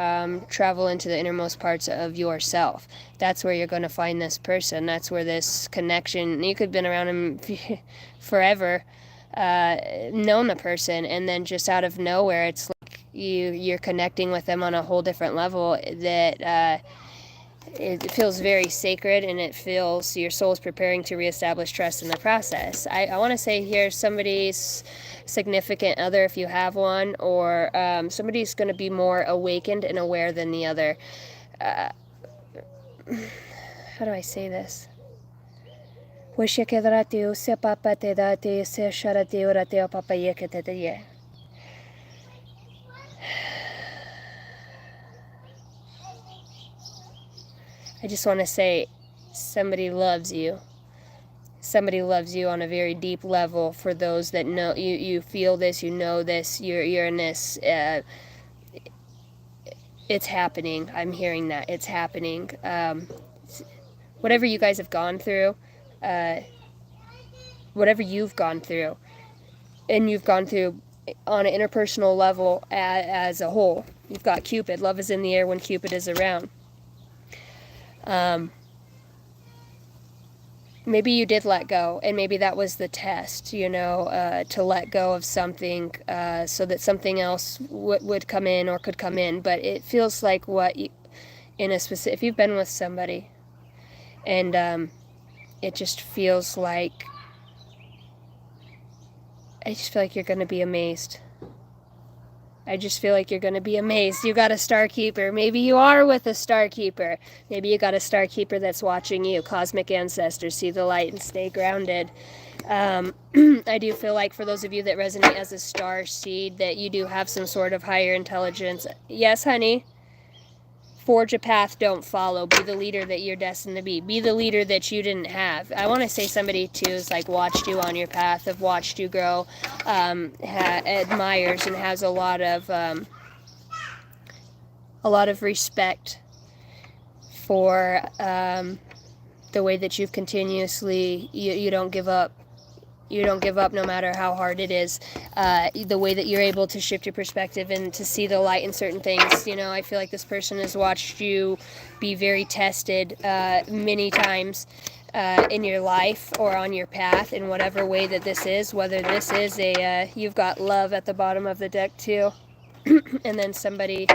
travel into the innermost parts of yourself. That's where you're going to find this person. That's where this connection, you could have been around him forever, known the person, and then just out of nowhere, it's like you're connecting with them on a whole different level that it feels very sacred, and it feels your soul is preparing to reestablish trust in the process. I want to say here, somebody's significant other, if you have one, or somebody's going to be more awakened and aware than the other. How do I say this? I just want to say, somebody loves you. Somebody loves you on a very deep level. For those that know, you feel this, you know this, you're in this. It's happening. I'm hearing that. It's happening. Whatever you guys have gone through, whatever you've gone through, and you've gone through on an interpersonal level as a whole. You've got Cupid. Love is in the air when Cupid is around. Maybe you did let go, and maybe that was the test, to let go of something so that something else would come in or could come in. But it feels like if you've been with somebody, and it just feels like, I just feel like you're going to be amazed. I just feel like you're going to be amazed. You got a star keeper. Maybe you are with a star keeper. Maybe you got a star keeper that's watching you. Cosmic ancestors, see the light and stay grounded. I do feel like for those of you that resonate as a star seed, that you do have some sort of higher intelligence. Yes, honey. Forge a path, don't follow. Be the leader that you're destined to be. Be the leader that you didn't have. I want to say somebody too is like watched you on your path, have watched you grow, admires and has a lot of respect for the way that you've continuously, you don't give up. You don't give up no matter how hard it is. The way that you're able to shift your perspective and to see the light in certain things. I feel like this person has watched you be very tested many times in your life or on your path in whatever way that this is. Whether this is you've got love at the bottom of the deck too. And then somebody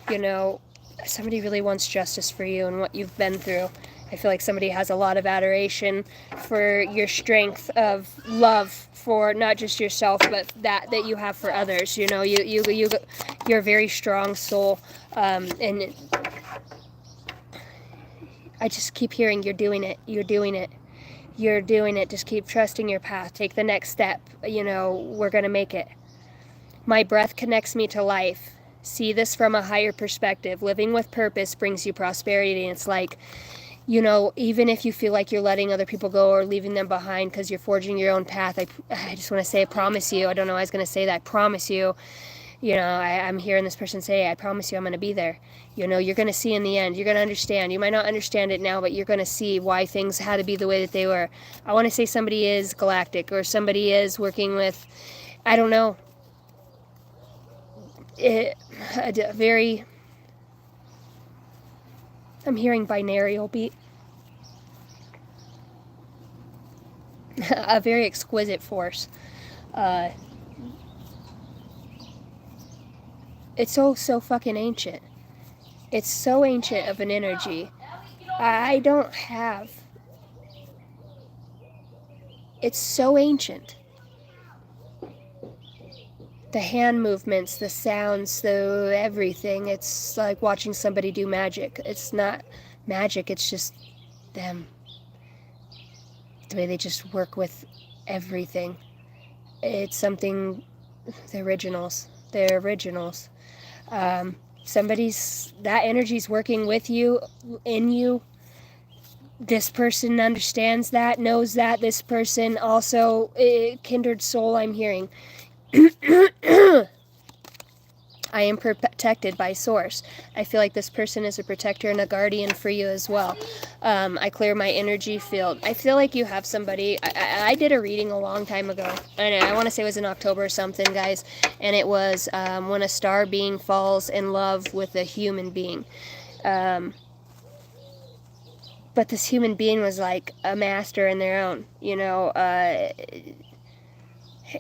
really wants justice for you and what you've been through. I feel like somebody has a lot of adoration for your strength of love for not just yourself, but that you have for others. You're a very strong soul, and I just keep hearing you're doing it. You're doing it. You're doing it. Just keep trusting your path. Take the next step. We're gonna make it. My breath connects me to life. See this from a higher perspective. Living with purpose brings you prosperity, and it's like, even if you feel like you're letting other people go or leaving them behind because you're forging your own path, I just want to say, I promise you, I don't know why I was going to say that, I promise you, I'm hearing this person say, I promise you I'm going to be there. You're going to see in the end, you're going to understand. You might not understand it now, but you're going to see why things had to be the way that they were. I want to say somebody is galactic, or somebody is working with, I don't know, I'm hearing binarial beat. A very exquisite force. It's so fucking ancient. It's so ancient of an energy. I don't have. It's so ancient. The hand movements, the sounds, the everything. It's like watching somebody do magic. It's not magic, it's just them. The way they just work with everything. It's something, the originals. They're originals. That energy's working with you, in you. This person understands that, knows that. This person also, kindred soul, I'm hearing. I am protected by source. I feel like this person is a protector and a guardian for you as well. I clear my energy field. I feel like you have somebody. I did a reading a long time ago. I want to say it was in October or something, guys. And it was when a star being falls in love with a human being. But this human being was like a master in their own,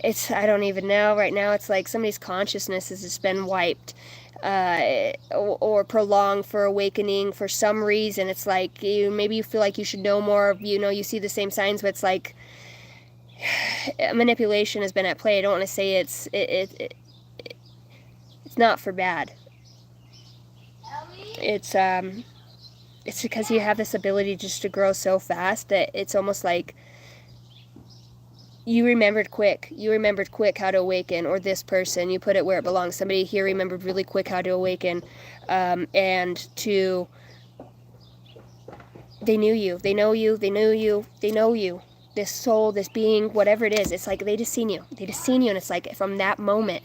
I don't even know. Right now, it's like somebody's consciousness has just been wiped or prolonged for awakening for some reason. It's like maybe you feel like you should know more. You see the same signs, but it's like manipulation has been at play. I don't want to say it's not for bad. It's because you have this ability just to grow so fast that it's almost like you remembered quick how to awaken, or this person, you put it where it belongs. Somebody here remembered really quick how to awaken, and they knew you, they know you, this soul, this being, whatever it is. It's like they just seen you, and it's like from that moment,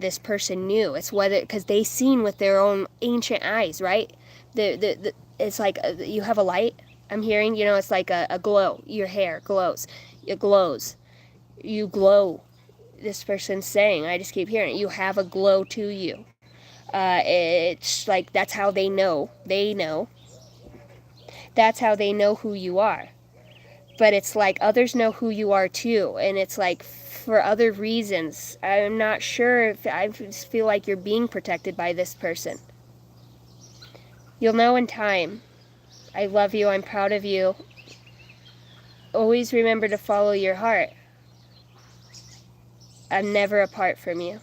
this person knew. It's whether, because they seen with their own ancient eyes, right? It's like you have a light, I'm hearing, it's like a glow. Your hair glows. It glows. You glow. this person's saying. I just keep hearing it. You have a glow to you. It's like that's how they know. They know. That's how they know who you are. But it's like others know who you are too. And it's like for other reasons. I'm not sure if I just feel like you're being protected by this person. You'll know in time. I love you. I'm proud of you. Always remember to follow your heart. I'm never apart from you.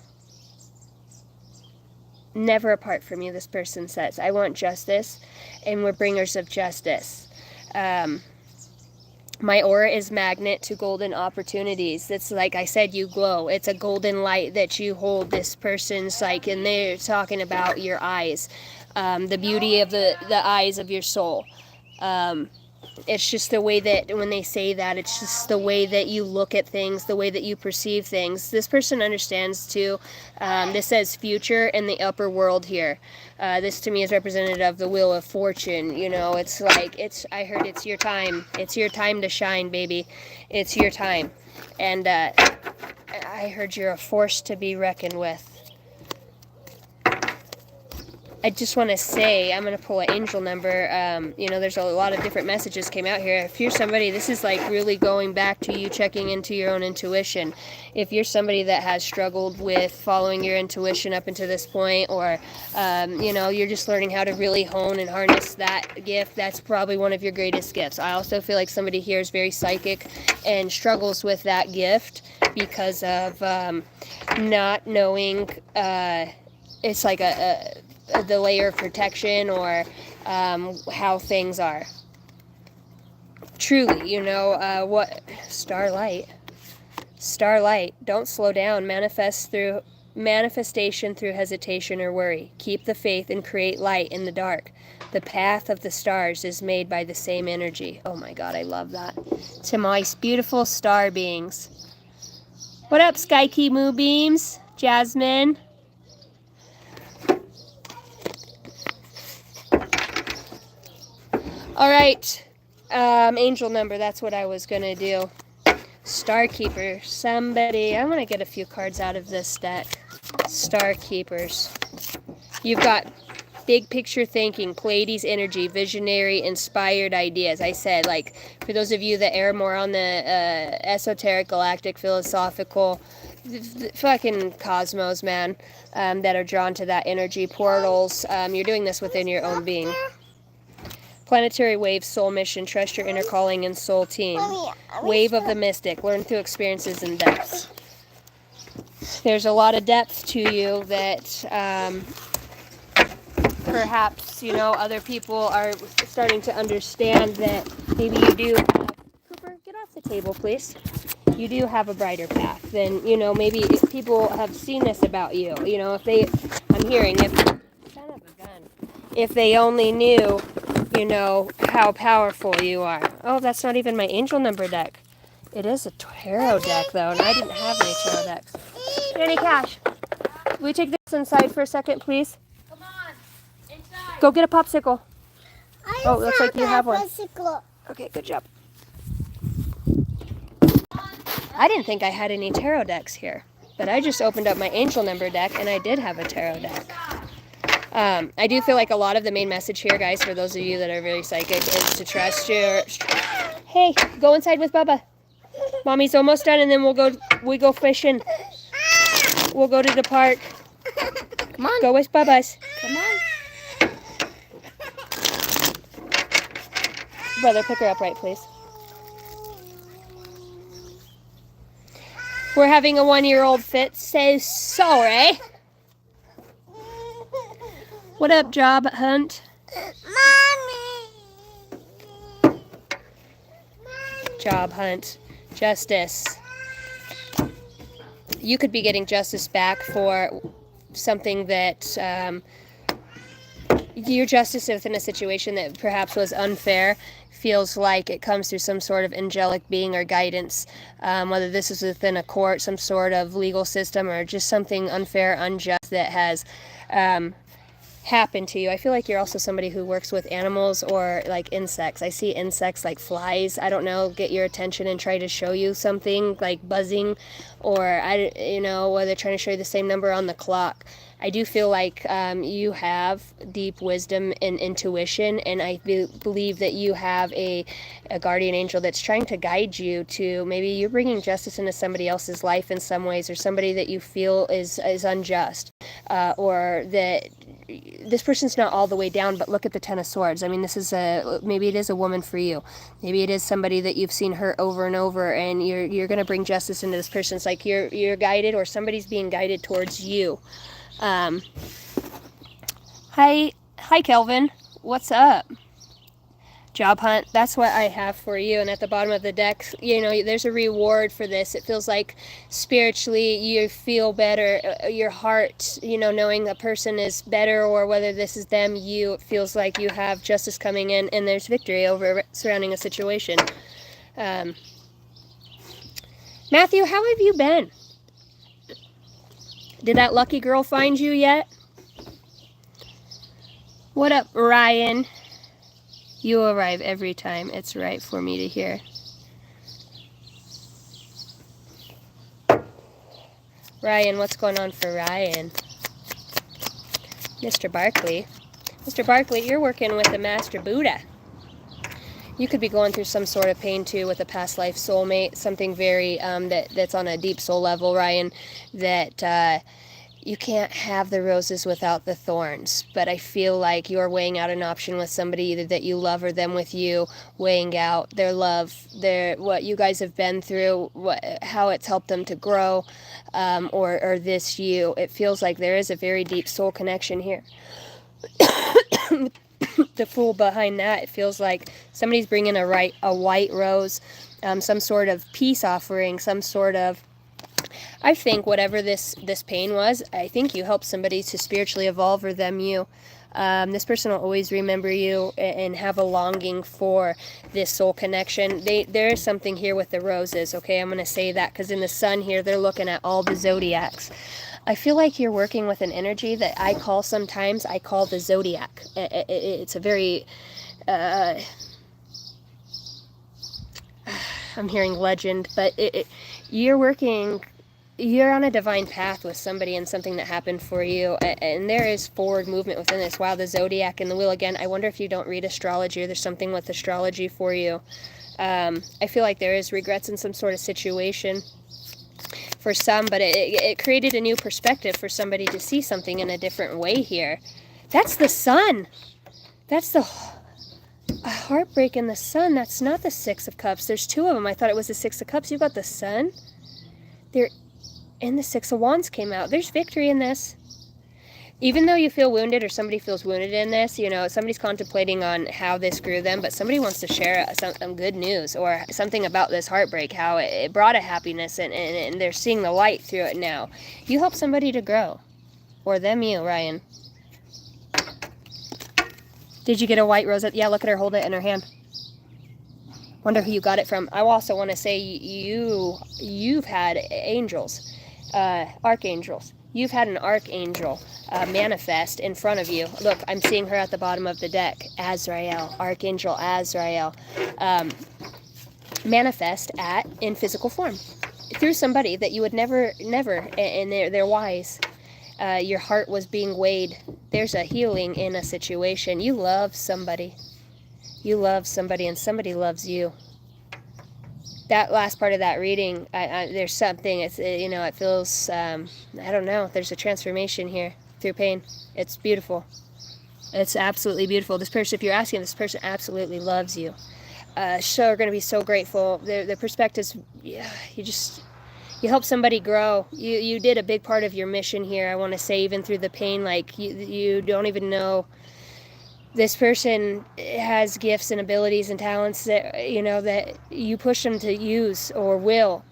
Never apart from you, this person says. I want justice, and we're bringers of justice. My aura is magnet to golden opportunities. It's like I said, you glow. It's a golden light that you hold. This person's like, and they're talking about your eyes, the beauty of the eyes of your soul. It's just the way that when they say that, it's just the way that you look at things, the way that you perceive things. This person understands too. This says future in the upper world here. This to me is representative of the wheel of fortune. You know, it's like, I heard it's your time. It's your time to shine, baby. It's your time. And I heard you're a force to be reckoned with. I just want to say, I'm going to pull an angel number. There's a lot of different messages came out here. If you're somebody, this is like really going back to you checking into your own intuition. If you're somebody that has struggled with following your intuition up until this point, or, you're just learning how to really hone and harness that gift, that's probably one of your greatest gifts. I also feel like somebody here is very psychic and struggles with that gift because of not knowing, it's like the layer of protection or how things are. Truly, what starlight, don't slow down. Manifestation through hesitation or worry. Keep the faith and create light in the dark. The path of the stars is made by the same energy. Oh my God, I love that. To my beautiful star beings. What up, Sky Key Moonbeams? Jasmine? All right, angel number, that's what I was going to do. Star Keeper, somebody, I'm going to get a few cards out of this deck. Star Keepers. You've got big picture thinking, Pleiades energy, visionary, inspired ideas. I said, like, for those of you that err more on the esoteric, galactic, philosophical, fucking cosmos, man, that are drawn to that energy, portals, you're doing this within your own being. Planetary wave, soul mission, trust your inner calling and soul team. Wave of the mystic, learn through experiences and depths. There's a lot of depth to you that perhaps, other people are starting to understand that maybe you do have, Cooper, get off the table, please. You do have a brighter path than, maybe if people have seen this about you, if they, I'm hearing, if, son of a gun, if they only knew, how powerful you are. Oh, that's not even my angel number deck. It is a tarot deck, though, and I didn't have any tarot decks. Danny Cash, will you take this inside for a second, please? Come on. Inside. Go get a popsicle. Oh, it looks like you have one. Popsicle. Okay, good job. I didn't think I had any tarot decks here, but I just opened up my angel number deck, and I did have a tarot deck. I do feel like a lot of the main message here, guys, for those of you that are really psychic, is to trust your... Hey, go inside with Bubba. Mommy's almost done, and then we go fishing. We'll go to the park. Come on. Go with Bubba's. Come on. Brother, pick her up right, please. We're having a 1-year-old fit. Say sorry. What up, Job Hunt? Mommy. Job Hunt. Justice. You could be getting justice back for something that your justice within a situation that perhaps was unfair feels like it comes through some sort of angelic being or guidance, whether this is within a court, some sort of legal system, or just something unfair, unjust that has happen to you. I feel like you're also somebody who works with animals or like insects. I see insects like flies, I don't know, get your attention and try to show you something like buzzing, or whether they're trying to show you the same number on the clock. I do feel like you have deep wisdom and intuition, and I believe that you have a guardian angel that's trying to guide you to, maybe you're bringing justice into somebody else's life in some ways, or somebody that you feel is unjust, or that this person's not all the way down, but look at the Ten of Swords. I mean, maybe it is a woman for you. Maybe it is somebody that you've seen hurt over and over, and you're going to bring justice into this person. It's like you're guided, or somebody's being guided towards you. Hi Kelvin, what's up? Job hunt, that's what I have for you. And at the bottom of the deck, there's a reward for this. It feels like spiritually you feel better, your heart, knowing a person is better, or whether this is them, it feels like you have justice coming in, and there's victory over surrounding a situation. Matthew, how have you been? Did that lucky girl find you yet? What up, Ryan? You arrive every time. It's right for me to hear. Ryan, what's going on for Ryan? Mr. Barkley. Mr. Barkley, you're working with the Master Buddha. You could be going through some sort of pain too with a past life soulmate, something very that's on a deep soul level, Ryan, that you can't have the roses without the thorns. But I feel like you're weighing out an option with somebody either that you love or them with you, weighing out their love, what you guys have been through, how it's helped them to grow, or this you. It feels like there is a very deep soul connection here. The Fool behind that, it feels like somebody's bringing a white rose, some sort of peace offering, some sort of, I think whatever this pain was, I think you helped somebody to spiritually evolve, or them you. This person will always remember you and have a longing for this soul connection. There is something here with the roses, okay? I'm going to say that because in the sun here, they're looking at all the zodiacs. I feel like you're working with an energy that I call the zodiac. It's a very, I'm hearing legend, but you're on a divine path with somebody and something that happened for you, and there is forward movement within this. Wow, the zodiac and the wheel again. I wonder if you don't read astrology, or there's something with astrology for you. I feel like there is regrets in some sort of situation for some, but it created a new perspective for somebody to see something in a different way here. That's the sun. That's the heartbreak in the sun. That's not the Six of Cups. There's two of them. I thought it was the Six of Cups. You've got the sun there, and the Six of Wands came out. There's victory in this. Even though you feel wounded, or somebody feels wounded in this, somebody's contemplating on how this grew them, but somebody wants to share some good news, or something about this heartbreak, how it brought a happiness, and they're seeing the light through it now. You help somebody to grow. Or them you, Ryan. Did you get a white rose? Yeah, look at her, hold it in her hand. Wonder who you got it from. I also want to say you've had angels, archangels. You've had an archangel manifest in front of you. Look, I'm seeing her at the bottom of the deck. Azrael, Archangel Azrael, manifest in physical form through somebody that you would never, and they're wise. Your heart was being weighed. There's a healing in a situation. You love somebody. You love somebody, and somebody loves you. That last part of that reading, there's something, it feels, I don't know, there's a transformation here through pain. It's beautiful. It's absolutely beautiful. This person, if you're asking, this person absolutely loves you. So are going to be so grateful. Their perspectives, you help somebody grow. You did a big part of your mission here, I want to say, even through the pain. Like, you don't even know. This person has gifts and abilities and talents that, that you push them to use or will.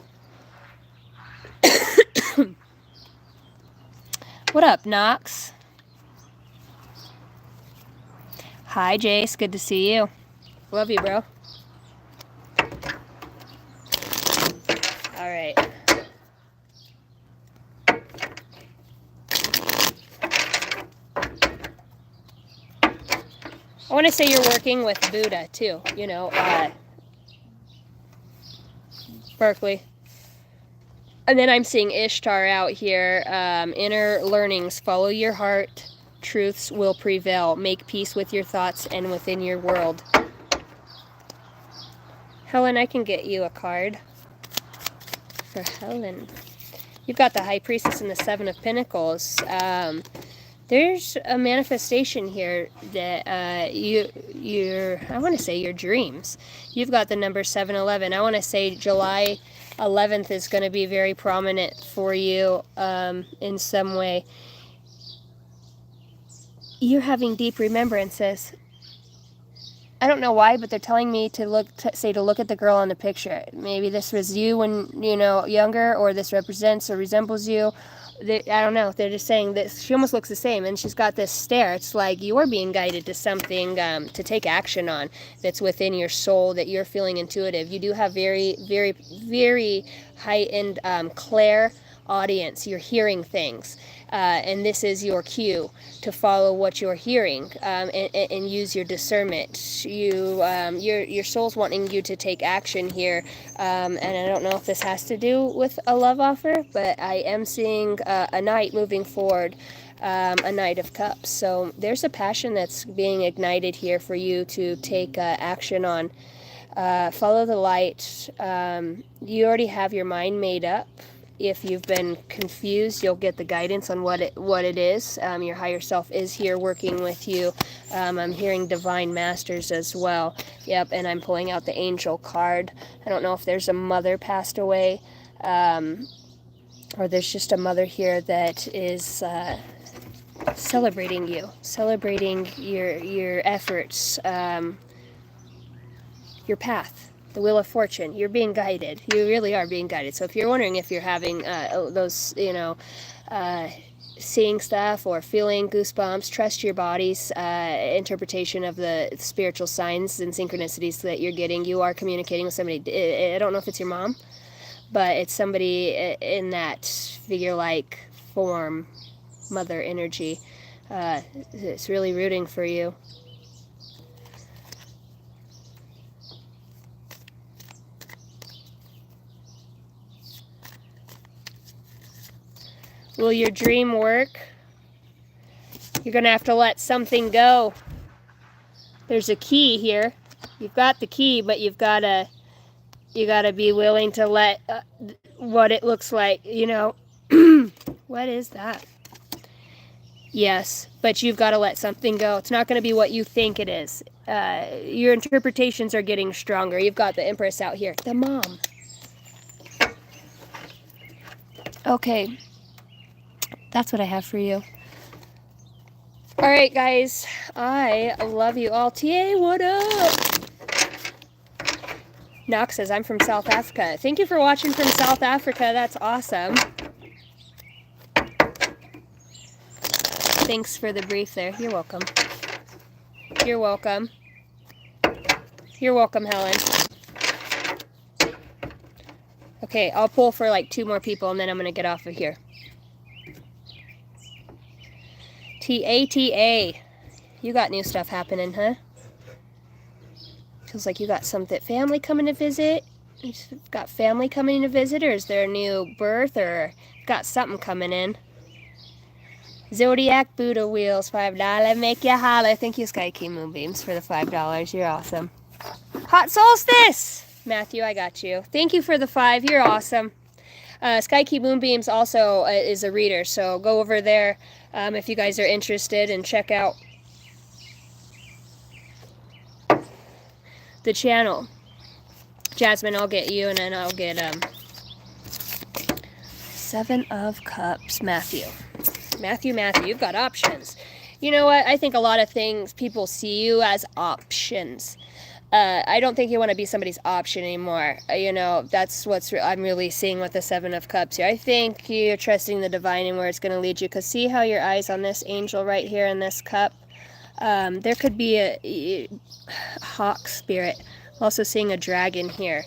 What up, Knox? Hi, Jace. Good to see you. Love you, bro. All right. I want to say you're working with Buddha too, you know, Berkeley. And then I'm seeing Ishtar out here. Inner learnings, follow your heart. Truths will prevail. Make peace with your thoughts and within your world. Helen, I can get you a card for Helen. You've got the High Priestess and the Seven of Pentacles. There's a manifestation here that I want to say your dreams. You've got the number 711. I want to say July 11th is going to be very prominent for you in some way. You're having deep remembrances. I don't know why, but they're telling me to look at the girl in the picture. Maybe this was you when, you know, younger, or this represents or resembles you. I don't know. They're just saying that she almost looks the same, and she's got this stare. It's like you're being guided to something to take action on that's within your soul, that you're feeling intuitive. You do have very, very, very heightened clair audience. You're hearing things, and this is your cue to follow what you're hearing and use your discernment. Your soul's wanting you to take action here, and I don't know if this has to do with a love offer, but I am seeing a knight moving forward, a Knight of Cups. So there's a passion that's being ignited here for you to take action on. Follow the light. You already have your mind made up. If you've been confused, you'll get the guidance on what it is. Your higher self is here working with you. I'm hearing divine masters as well. Yep, and I'm pulling out the angel card. I don't know if there's a mother passed away, or there's just a mother here that is celebrating you, celebrating your efforts, your path. The Wheel of Fortune. You're being guided. You really are being guided. So if you're wondering if you're having those, seeing stuff or feeling goosebumps, trust your body's interpretation of the spiritual signs and synchronicities that you're getting. You are communicating with somebody. I don't know if it's your mom, but it's somebody in that figure-like form, mother energy. It's really rooting for you. Will your dream work? You're going to have to let something go. There's a key here. You've got the key, but you got to be willing to let what it looks like, you know. What is that? Yes, but you've got to let something go. It's not going to be what you think it is. Your interpretations are getting stronger. You've got the Empress out here. The mom. Okay. That's what I have for you. All right, guys. I love you all. TA, what up? Knox says, I'm from South Africa. Thank you for watching from South Africa. That's awesome. Thanks for the brief there. You're welcome. You're welcome. You're welcome, Helen. Okay, I'll pull for like 2 more people, and then I'm going to get off of here. TATA. You got new stuff happening, huh? Feels like you got something. Family coming to visit? You got family coming to visit, or is there a new birth, or got something coming in? Zodiac Buddha wheels, $5. Make ya holler. Thank you, Sky Key Moonbeams, for the $5. You're awesome. Hot Solstice! Matthew, I got you. Thank you for the 5. You're awesome. Sky Key Moonbeams also is a reader, so go over there if you guys are interested and check out the channel. Jasmine, I'll get you, and then I'll get 7 of Cups. Matthew, you've got options. You know what? I think a lot of things people see you as options. I don't think you want to be somebody's option anymore. You know, that's what I'm really seeing with the 7 of Cups here. I think you're trusting the divine and where it's going to lead you. Because see how your eyes on this angel right here in this cup? There could be a hawk spirit. I'm also seeing a dragon here.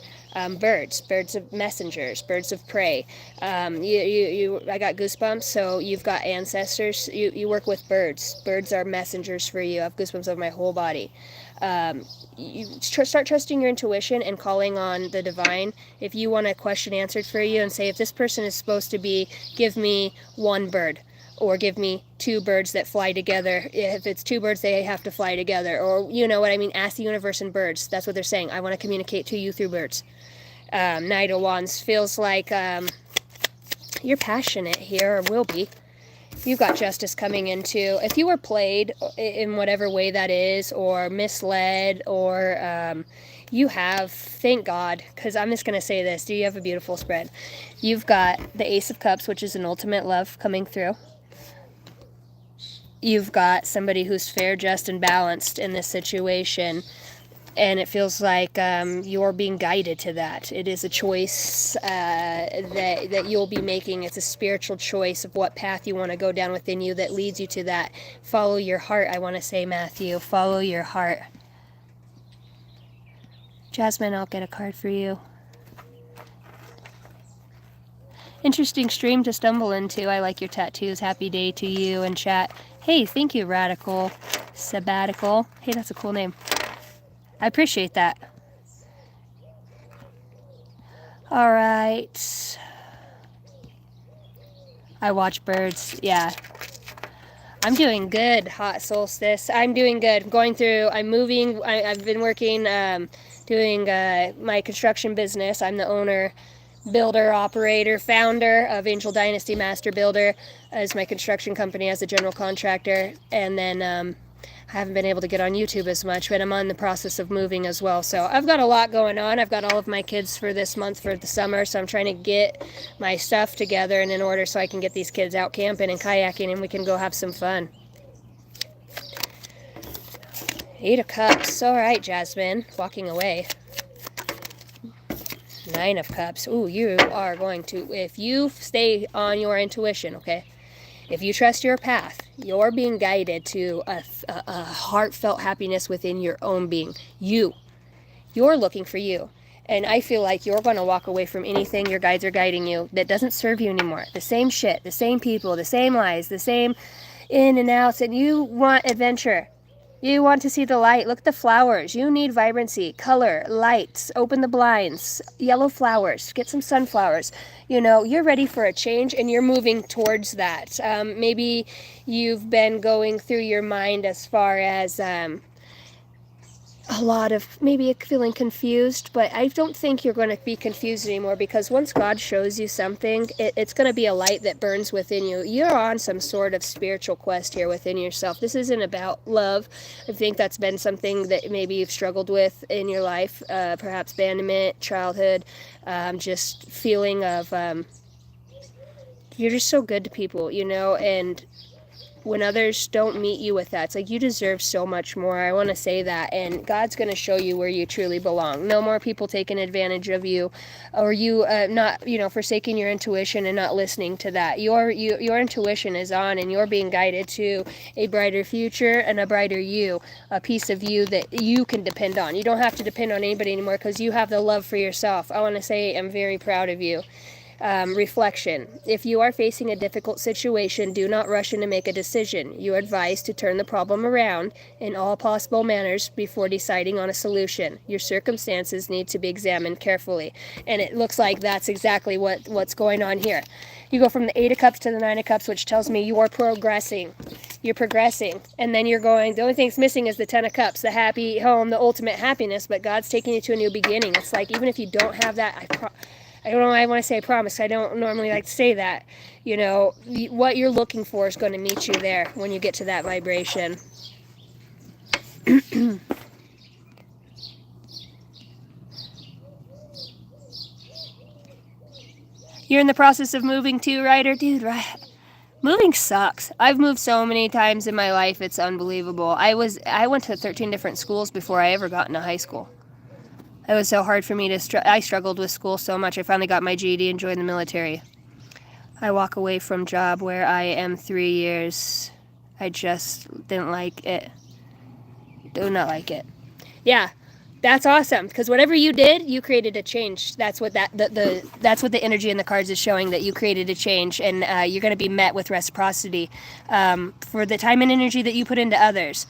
Birds of messengers, birds of prey. I got goosebumps. So you've got ancestors. You work with birds. Birds are messengers for you. I have goosebumps over my whole body. You start trusting your intuition and calling on the divine. If you want a question answered for you, and say, if this person is supposed to be, give me one bird, or give me two birds that fly together. If it's two birds, they have to fly together, or you know what I mean. Ask the universe in birds. That's what they're saying. I want to communicate to you through birds. Knight of Wands feels like you're passionate here, or will be. You've got justice coming into. If you were played in whatever way that is, or misled, or you have, thank God, because I'm just going to say this. Do you have a beautiful spread? You've got the Ace of Cups, which is an ultimate love coming through. You've got somebody who's fair, just, and balanced in this situation. And it feels like you're being guided to that. It is a choice that you'll be making. It's a spiritual choice of what path you want to go down within you that leads you to that. Follow your heart, I want to say, Matthew. Follow your heart. Jasmine, I'll get a card for you. Interesting stream to stumble into. I like your tattoos. Happy day to you in chat. Hey, thank you, Radical Sabbatical. Hey, that's a cool name. I appreciate that. All right. I watch birds. Yeah. I'm doing good, Hot Solstice. I'm doing good. I'm moving. I've been working, doing my construction business. I'm the owner, builder, operator, founder of Angel Dynasty Master Builder as my construction company as a general contractor. And then I haven't been able to get on YouTube as much, but I'm on the process of moving as well. So I've got a lot going on. I've got all of my kids for this month for the summer, so I'm trying to get my stuff together and in order so I can get these kids out camping and kayaking and we can go have some fun. 8 of Cups. All right, Jasmine. Walking away. 9 of Cups. Ooh, you are going to, if you stay on your intuition, okay? If you trust your path, you're being guided to a heartfelt happiness within your own being. You're looking for you. And I feel like you're going to walk away from anything your guides are guiding you that doesn't serve you anymore. The same shit, the same people, the same lies, the same in and outs. And you want adventure. You want to see the light. Look at the flowers. You need vibrancy, color, lights. Open the blinds. Yellow flowers. Get some sunflowers. You know, you're ready for a change and you're moving towards that. Maybe you've been going through your mind as far as a lot of maybe feeling confused, but I don't think you're going to be confused anymore, because once God shows you something, it's going to be a light that burns within you. You're on some sort of spiritual quest here within yourself. This isn't about love. I think that's been something that maybe you've struggled with in your life, perhaps abandonment, childhood, just feeling of you're just so good to people, you know, and when others don't meet you with that, it's like you deserve so much more. I want to say that, and God's going to show you where you truly belong. No more people taking advantage of you, or you not, you know, forsaking your intuition and not listening to that. Your intuition is on, and you're being guided to a brighter future and a brighter you, a piece of you that you can depend on. You don't have to depend on anybody anymore because you have the love for yourself. I want to say I'm very proud of you. Reflection. If you are facing a difficult situation, do not rush in to make a decision. You are advised to turn the problem around in all possible manners before deciding on a solution. Your circumstances need to be examined carefully. And it looks like that's exactly what's going on here. You go from the 8 of Cups to the 9 of Cups, which tells me you are progressing. You're progressing. And then you're going, the only thing that's missing is the 10 of Cups, the happy home, the ultimate happiness, but God's taking you to a new beginning. It's like, even if you don't have that, I don't know why I want to say I promise. I don't normally like to say that. You know, what you're looking for is going to meet you there when you get to that vibration. You're in the process of moving too, Ryder? Dude, right. Moving sucks. I've moved so many times in my life, it's unbelievable. I went to 13 different schools before I ever got into high school. It was so hard for me to I struggled with school so much. I finally got my GED and joined the military. I walk away from job where I am 3 years. I just didn't like it. Do not like it. Yeah. That's awesome, because whatever you did, you created a change. That's what that's what the energy in the cards is showing, that you created a change, and you're going to be met with reciprocity for the time and energy that you put into others.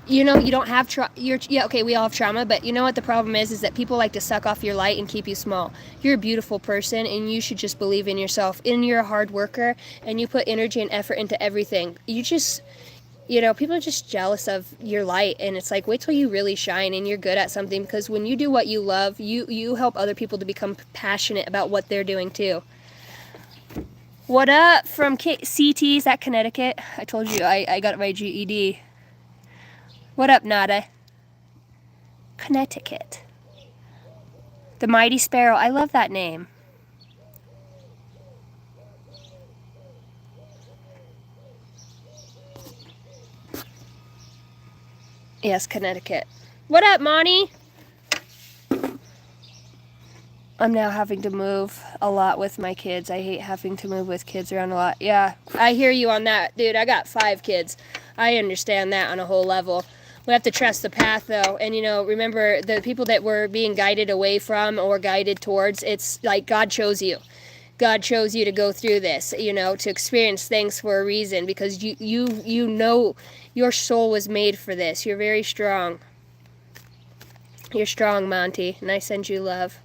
You know, you don't have yeah, okay, we all have trauma, but you know what the problem is that people like to suck off your light and keep you small. You're a beautiful person, and you should just believe in yourself. And you're a hard worker, and you put energy and effort into everything. You know, people are just jealous of your light, and it's like, wait till you really shine and you're good at something, because when you do what you love, you help other people to become passionate about what they're doing too. What up from CT? Is that Connecticut? I told you I got my GED. What up, Nada? Connecticut. The Mighty Sparrow. I love that name. Yes, Connecticut. What up, Monty? I'm now having to move a lot with my kids. I hate having to move with kids around a lot. Yeah, I hear you on that, dude. I got 5 kids. I understand that on a whole level. We have to trust the path, though. And, you know, remember, the people that we're being guided away from or guided towards, it's like God chose you. God chose you to go through this, you know, to experience things for a reason, because you know your soul was made for this. You're very strong. You're strong, Monty, and I send you love.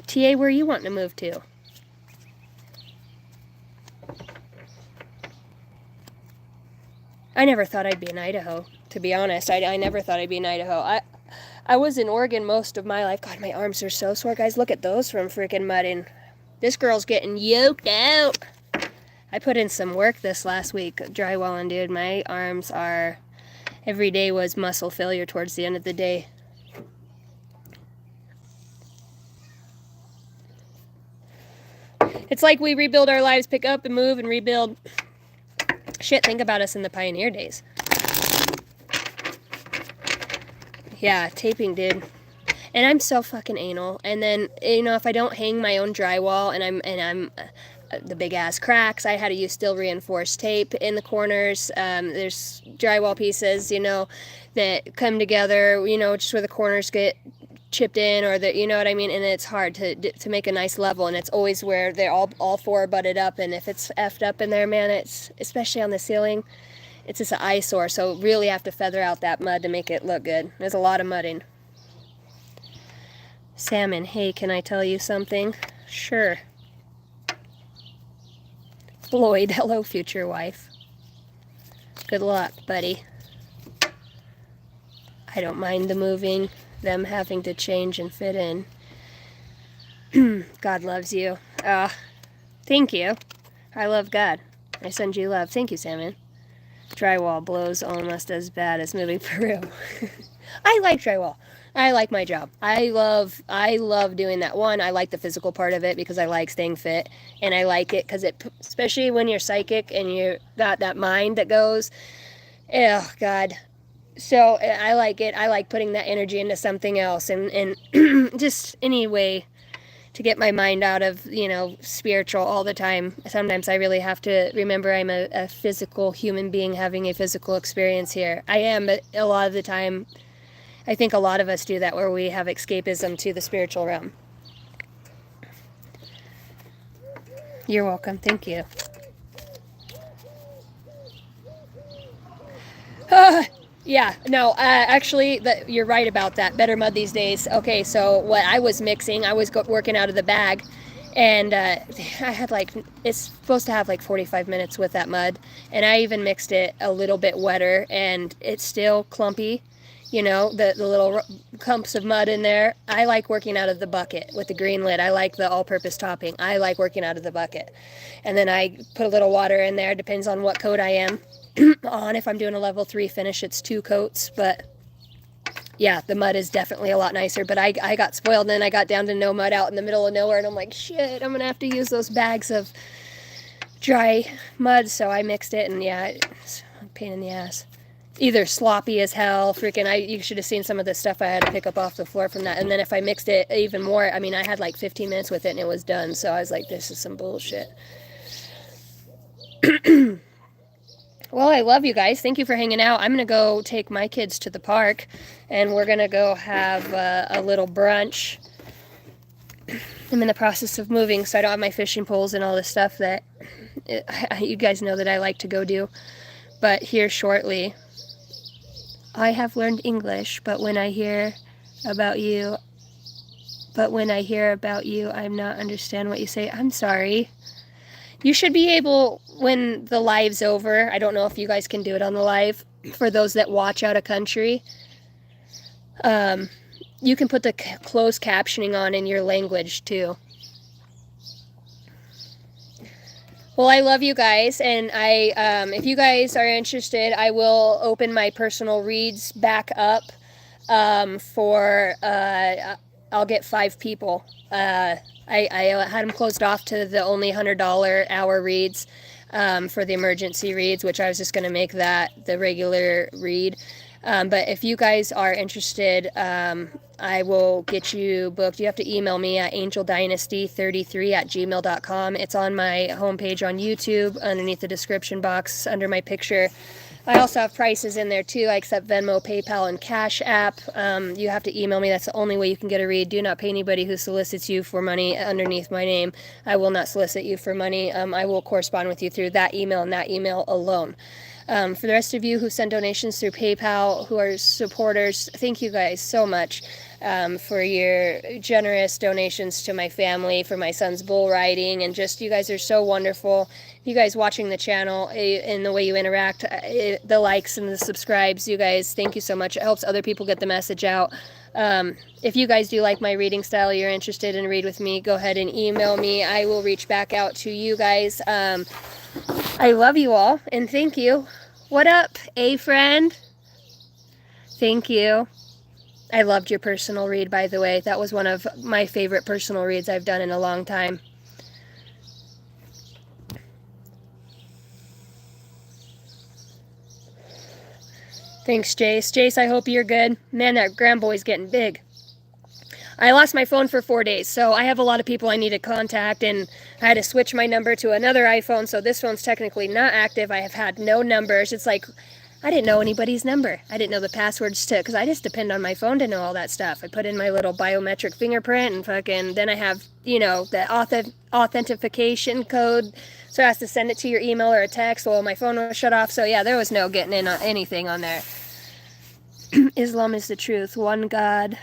TA, where are you wanting to move to? I never thought I'd be in Idaho, to be honest. I never thought I'd be in Idaho. I was in Oregon most of my life. God, my arms are so sore, guys. Look at those from freaking mudding. This girl's getting yoked out. I put in some work this last week, drywalling, dude. My arms are... Every day was muscle failure towards the end of the day. It's like we rebuild our lives, pick up and move and rebuild. Shit, think about us in the pioneer days. Yeah, taping, dude. And I'm so fucking anal. And then, you know, if I don't hang my own drywall and I'm the big ass cracks, I had to use steel reinforced tape in the corners. There's drywall pieces, you know, that come together, you know, just where the corners get chipped in, or the, you know what I mean, and it's hard to make a nice level, and it's always where they're all 4 butted up, and if it's effed up in there, man, it's, especially on the ceiling, it's just an eyesore. So really have to feather out that mud to make it look good. There's a lot of mudding. Salmon, hey, can I tell you something? Sure. Floyd, hello, future wife. Good luck, buddy. I don't mind the moving, them having to change and fit in. God loves you. Thank you. I love God. I send you love. Thank you, Salmon. Drywall blows almost as bad as moving Peru. I like drywall. I like my job. I love doing that. One, I like the physical part of it because I like staying fit, and I like it because it, especially when you're psychic and you got that mind that goes, oh God. So I like it. I like putting that energy into something else, and just any way to get my mind out of, you know, spiritual all the time. Sometimes I really have to remember I'm a physical human being having a physical experience here. I am, but a lot of the time, I think a lot of us do that, where we have escapism to the spiritual realm. You're welcome. Thank you. Yeah, no, actually, you're right about that. Better mud these days. Okay, so what I was mixing, I was working out of the bag, and I had like, it's supposed to have like 45 minutes with that mud, and I even mixed it a little bit wetter, and it's still clumpy, you know, the little clumps of mud in there. I like working out of the bucket with the green lid. I like the all-purpose topping. I like working out of the bucket. And then I put a little water in there, depends on what coat I am on. If I'm doing a level 3 finish, it's 2 coats, but yeah, the mud is definitely a lot nicer. But I got spoiled, and then I got down to no mud out in the middle of nowhere, and I'm like, shit, I'm gonna have to use those bags of dry mud. So I mixed it, and yeah, it's a pain in the ass. Either sloppy as hell, freaking, you should have seen some of the stuff I had to pick up off the floor from that. And then if I mixed it even more, I mean, I had like 15 minutes with it and it was done. So I was like, this is some bullshit. Well, I love you guys. Thank you for hanging out. I'm going to go take my kids to the park, and we're going to go have a little brunch. I'm in the process of moving, so I don't have my fishing poles and all the stuff that you guys know that I like to go do. But here shortly, I have learned English, but when I hear about you, I'm not understand what you say. I'm sorry. You should be able, when the live's over, I don't know if you guys can do it on the live, for those that watch out of country, you can put the closed captioning on in your language too. Well, I love you guys, and if you guys are interested, I will open my personal reads back up I'll get 5 people. I had them closed off to the only $100 hour reads for the emergency reads, which I was just going to make that the regular read. But if you guys are interested, I will get you booked. You have to email me at angeldynasty33@gmail.com. It's on my homepage on YouTube, underneath the description box, under my picture. I also have prices in there too. I accept Venmo, PayPal, and Cash App. You have to email me. That's the only way you can get a read. Do not pay anybody who solicits you for money underneath my name. I will not solicit you for money. I will correspond with you through that email and that email alone. For the rest of you who send donations through PayPal, who are supporters, thank you guys so much for your generous donations to my family, for my son's bull riding, and just you guys are so wonderful. You guys watching the channel and the way you interact, the likes and the subscribes, you guys, thank you so much. It helps other people get the message out. If you guys do like my reading style, you're interested in read with me, go ahead and email me. I will reach back out to you guys. I love you all, and thank you. What up, friend? Thank you. I loved your personal read, by the way. That was one of my favorite personal reads I've done in a long time. Thanks, Jace. Jace, I hope you're good. Man, that grandboy's getting big. I lost my phone for 4 days, so I have a lot of people I need to contact, and I had to switch my number to another iPhone, so this phone's technically not active. I have had no numbers. It's like, I didn't know anybody's number. I didn't know the passwords to, because I just depend on my phone to know all that stuff. I put in my little biometric fingerprint, and then I have, the authentication code, so I have to send it to your email or a text. Well, my phone was shut off, so yeah, there was no getting in on anything on there. Islam is the truth. One God.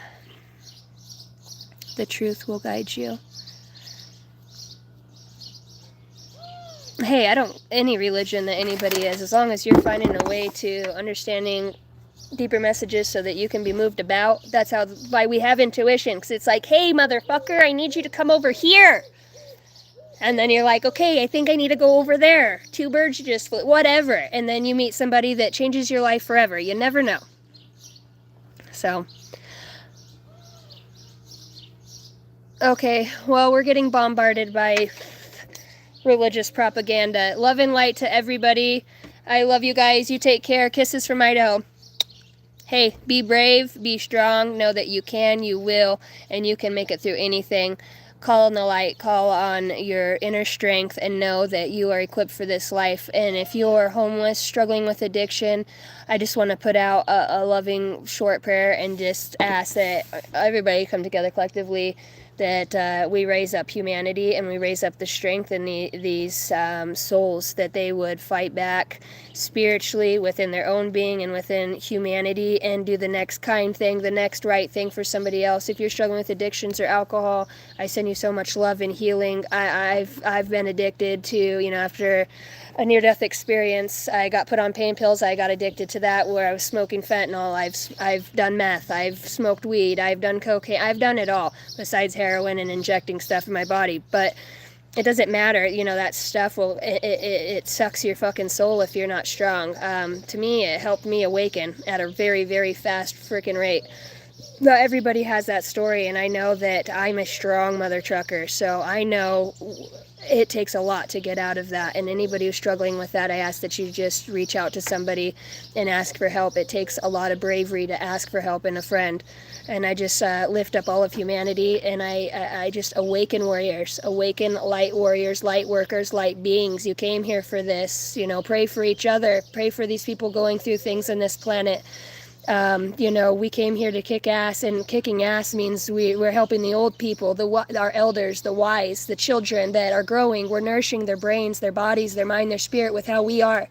The truth will guide you. Hey, I don't, any religion that anybody is, as long as you're finding a way to understanding deeper messages so that you can be moved about, that's why we have intuition, because it's like, hey, motherfucker, I need you to come over here. And then you're like, okay, I think I need to go over there. 2 birds just flew, whatever. And then you meet somebody that changes your life forever. You never know. So... okay, well, we're getting bombarded by religious propaganda. Love and light to everybody. I love you guys. You take care. Kisses from Idaho. Hey, be brave, be strong. Know that you can, you will, and you can make it through anything. Call on the light. Call on your inner strength, and know that you are equipped for this life. And if you're homeless, struggling with addiction, I just want to put out a loving short prayer and just ask that everybody come together collectively, that we raise up humanity and we raise up the strength in these souls, that they would fight back spiritually within their own being and within humanity, and do the next kind thing, the next right thing for somebody else. If you're struggling with addictions or alcohol, I send you so much love and healing. I've been addicted to, after a near-death experience, I got put on pain pills. I got addicted to that, where I was smoking fentanyl. I've done meth. I've smoked weed. I've done cocaine. I've done it all, besides heroin and injecting stuff in my body. But it doesn't matter. That stuff it sucks your fucking soul if you're not strong. To me, it helped me awaken at a very, very fast freaking rate. Not everybody has that story, and I know that I'm a strong mother trucker, so I know it takes a lot to get out of that. And anybody who's struggling with that, I ask that you just reach out to somebody and ask for help. It takes a lot of bravery to ask for help in a friend. And I just lift up all of humanity, and I just awaken warriors, awaken light warriors, light workers, light beings. You came here for this, you know, pray for each other, pray for these people going through things on this planet. You know, we came here to kick ass, and kicking ass means we're helping the old people, our elders, the wise, the children that are growing. We're nourishing their brains, their bodies, their mind, their spirit with how we are.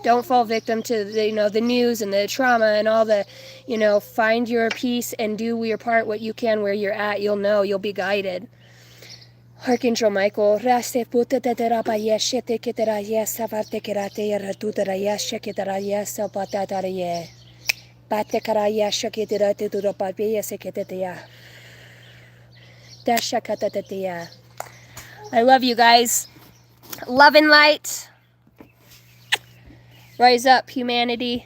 Don't fall victim to the, you know, the news and the trauma and all the, you know, find your peace and do your part, what you can where you're at. You'll know, you'll be guided. Archangel Michael, I love you guys. Love and light. Rise up, humanity.